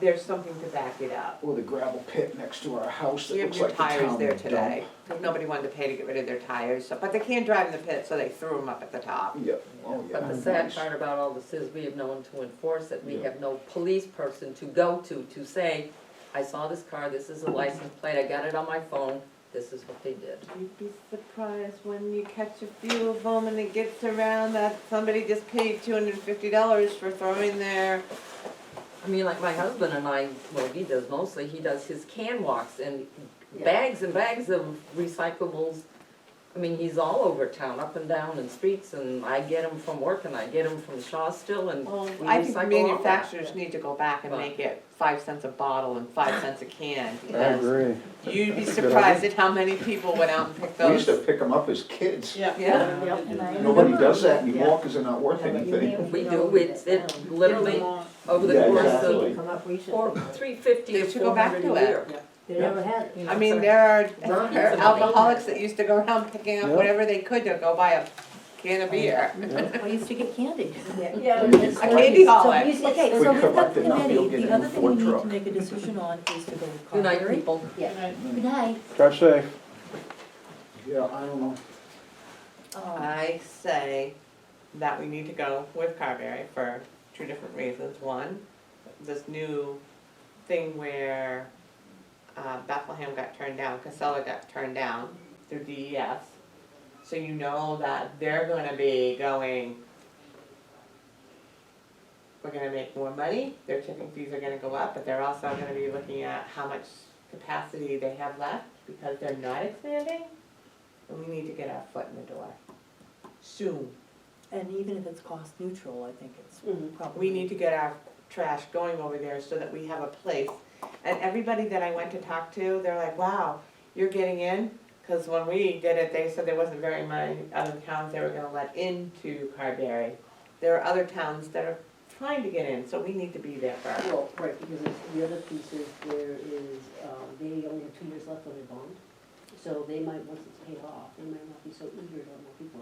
there's something to back it up. Or the gravel pit next to our house We that have looks new like the tires town there dump. today, nobody wanted to pay to get rid of their tires, so, but they can't drive in the pit, so they threw them up at the top. Yep, oh, yeah. But the sad Nice. part about all this is we have no one to enforce it. We Yeah. have no police person to go to say, I saw this car, this is a license plate, I got it on my phone, this is what they did. You'd be surprised when you catch a few of them and it gets around that somebody just paid $250 for throwing their, I mean, like my husband and I, well, he does mostly, he does his can walks and Yeah. bags and bags of recyclables. I mean, he's all over town, up and down in streets, and I get him from work and I get him from Shaw still, and well, we I think recycle all that. manufacturers need to go back and But- make it 5 cents a bottle and 5 cents a can, I because agree. you'd be That's a good surprised at how many people went out and picked We used those. to pick them up as kids. Yeah. And I Nobody remember- does that anymore because they're not worth anything. We do, it literally, over the Yeah, course exactly. of, Come up or recently. 350 They or should go back 400 to a it. year. They never had it. I mean, there are Not there are easy. alcoholics that used to go around picking up Yeah. whatever they could to go buy a can of beer. I used to get candy. Yeah. A candy holic. Okay, We so we've could got like to not be able to committee, get the in other a thing we Ford need to truck. make a decision on is to go with Good night, Carberry. people. Yeah. Good night. Drive safe. Yeah, I don't know. I say that we need to go with Carberry for two different reasons. One, this new thing where Bethlehem got turned down, Casella got turned down through DES. So you know that they're gonna be going, we're gonna make more money, their tipping fees are gonna go up, but they're also gonna be looking at how much capacity they have left because they're not expanding. and we need to get our foot in the door. Soon. And even if it's cost neutral, I think it's Mhm. probably. We need to get our trash going over there so that we have a place. And everybody that I went to talk to, they're like, wow, you're getting in? Cause when we did it, they said there wasn't very many other towns they were gonna let into Carberry. There are other towns that are trying to get in, so we need to be there first. Well, right, because the other piece is there is, they only have 2 years left on their bond. So they might, once it's paid off, they might not be so eager to let more people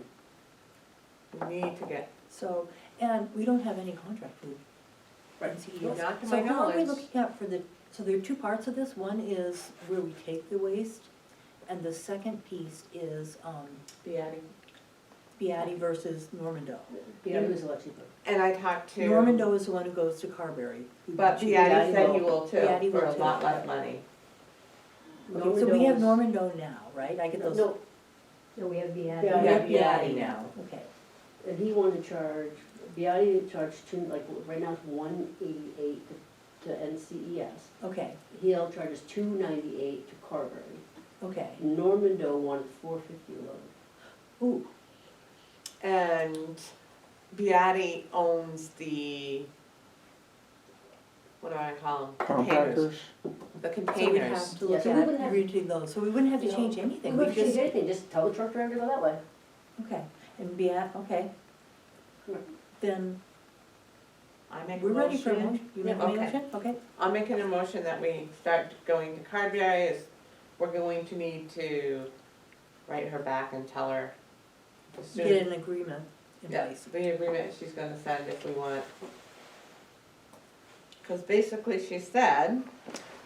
in. We need to get, So, and we don't have any contract with Right. NCES. Not to So my how are we knowledge. looking at for the, so there are two parts of this, one is where we take the waste, and the second piece is, be adding. Beatty versus Normando. Beatty was a lot cheaper. And I talked to. Normando is the one who goes to Carberry. who- But she- Beatty said he will too, Beatty for will a too. lot less money. Okay, so we have Normando Normando now, right? I get those. No, No, we have Yeah, We Beatty. have Beatty now. Okay, and he wanted to charge, Beatty charged two, like, right now it's 188 to NCES. okay, He'll charges 298 to Carberry. okay. Normando wanted 450 a load. Ooh, And Beatty owns the, what do I call them? Compactors, The so we'd containers. have to Yeah, look so we wouldn't at have- reading those, so we wouldn't have to No. change We anything, wouldn't we change just, anything, just tell the truck driver to go that way. okay, and okay. Right. Then, I make a we're ready for a motion. motion, you make a Okay. motion, okay? I'm making a motion that we start going to Carberry, is, we're going to need to write her back and tell her as soon. Get an agreement in Yeah, place. the agreement she's gonna send if we want. Cause basically she said,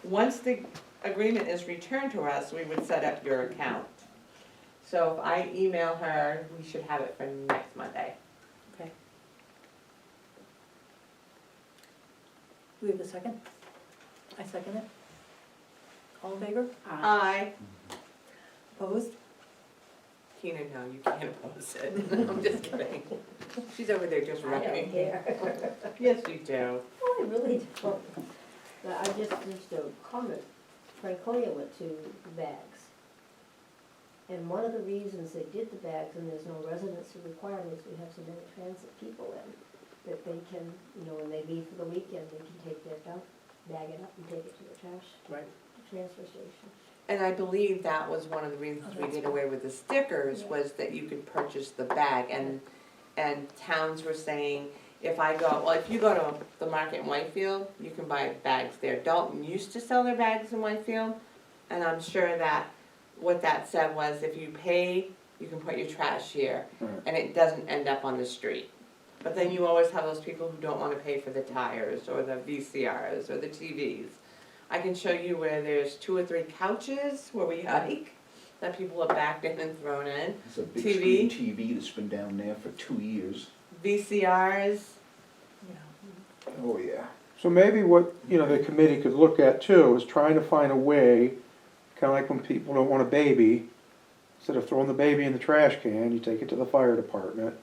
once the agreement is returned to us, we would set up your account. So if I email her, we should have it for next Monday. Okay. Do we have a second? I second it. All in favor? Aye. Opposed? Tina, no, you can't oppose it. I'm just kidding. She's over there just I don't rubbing. care. Yes, you do. Oh, I really don't. No, I just a comment. Franconia went to the bags. And one of the reasons they did the bags, and there's no residency requirements, we have so many transit people in, that they can, you know, when they leave for the weekend, they can take their dump, bag it up and take it to the trash, Right. the transfer station. And I believe that was one of the reasons Oh, we that's did away with the stickers, Yeah. was that you could purchase the bag, and towns were saying, if I go, well, if you go to the market in Whitefield, you can buy bags there. Dalton used to sell their bags in Whitefield, and I'm sure that what that said was, if you pay, you can put your trash here, Right. and it doesn't end up on the street. But then you always have those people who don't wanna pay for the tires, or the VCRs, or the TVs. I can show you where there's 2 or 3 couches where we hike, that people have backed in and thrown in. It's a big TV. screen TV that's been down there for 2 years. VCRs, Yeah. Oh, yeah. so maybe what, the committee could look at too, is trying to find a way, kinda like when people don't want a baby, instead of throwing the baby in the trash can, you take it to the fire department.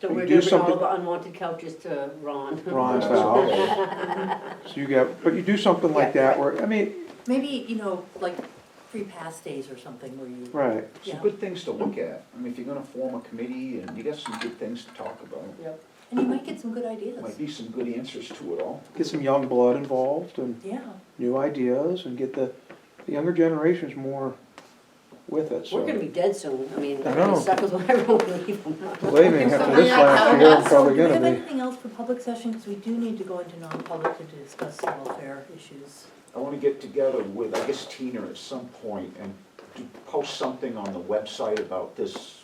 So You we're do giving all something- the unwanted couches to Ron. Ron's That's house, okay. so you get, but you do something like that where, Maybe, like free pass days or something where you, right, Some Yeah. good things to look at. I mean, if you're gonna form a committee, and you got some good things to talk about. Yep. and you might get some good ideas. Might be some good answers to it all. get some young blood involved and Yeah, new ideas and get the younger generations more with it, so. We're gonna be dead soon, I mean, I know. suckers will never leave them. Believe me, after this last year, I'm so probably do we have gonna be. anything else for public session, because we do need to go into non-public to discuss welfare issues. I wanna get together with, I guess, Tina at some point and post something on the website about this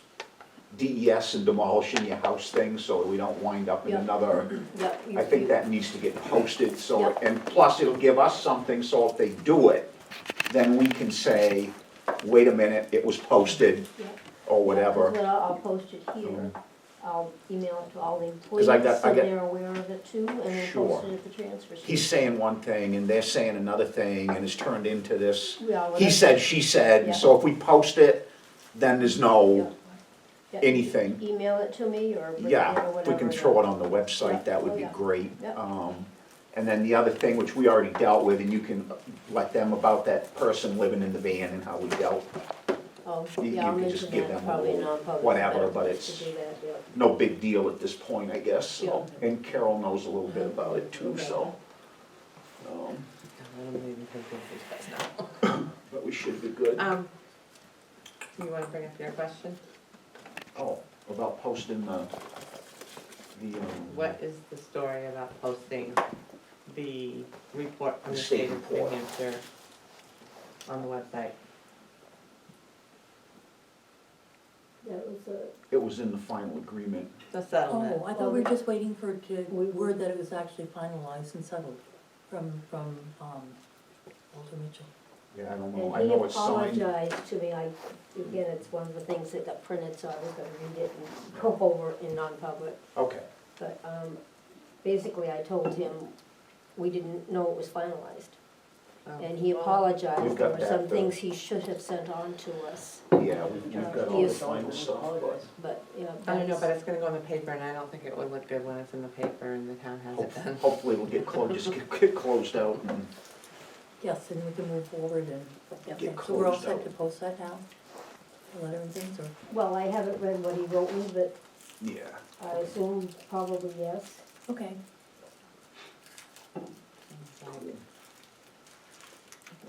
DES and demolishing your house thing, so we don't wind up in Yeah. another. Yep, you- I think you- that needs to get posted, so, Yep. and plus it'll give us something, so if they do it, then we can say, wait a minute, it was posted, Yeah. or whatever. Well, I'll post it here, I'll email it to all the 'Cause employees, I so got- they're aware of it too, and then Sure. post it at the transfer station. He's saying one thing, and they're saying another thing, and it's turned into this, Yeah, he whatever. said, she said, and so if we post it, then there's no Yeah. anything. Email it to me or bring it in or Yeah, whatever. we can throw it on the website, Yeah. that would Oh, be yeah. great. Yeah. And then the other thing, which we already dealt with, and you can let them about that person living in the van and how we dealt Oh, You yeah, I'll can just mention give that, them a probably little non-public. whatever, better but place it's To do that, yeah. no big deal at this point, I guess, so. And Carol knows a little bit about it too, so. I don't even think this is now. But we should be good. You wanna bring up your question? Oh, about posting the. What is the story about posting the report from The the state state of New report. Hampshire on the website? That was It was in the final agreement. The settlement. Oh, I thought we were just waiting for it to, word that it was actually finalized and settled from, Walter Mitchell. Yeah, I don't know, I and he know it's signed. apologized to me, again, it's one of the things that got printed, so I was gonna read it and go over it in non-public. Okay, But, basically I told him we didn't know it was finalized. Oh. And he We've apologized, there got were some that, things he should have sent on to us, yeah, we've got all He the is- final stuff, but but, you know, I don't know, that's- but it's gonna go in the paper, and I don't think it would look good when it's in the paper and the town has it done. hopefully it'll get closed, just get closed out and, Yes, and we can move forward and, Get okay, so we're all closed set out. to post that now? The letter and things, or? Well, I haven't read what he wrote me, but yeah. I assume probably yes. Okay.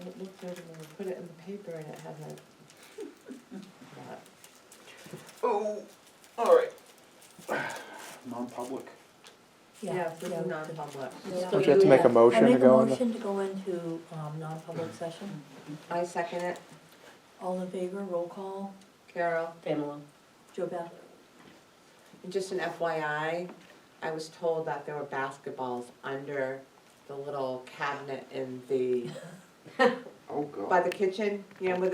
It looks good when we put it in the paper and it hasn't. But Oh, all right. Non-public. Yeah, this yeah, is we non-public. Yeah. Don't you have to make a motion to I make a go into? motion to go into, non-public session. I second it. All in favor, roll call, Carol, Pamela. Joe Beth? and just an FYI, I was told that there were basketballs under the little cabinet in the, Oh, God. by the kitchen, you know, where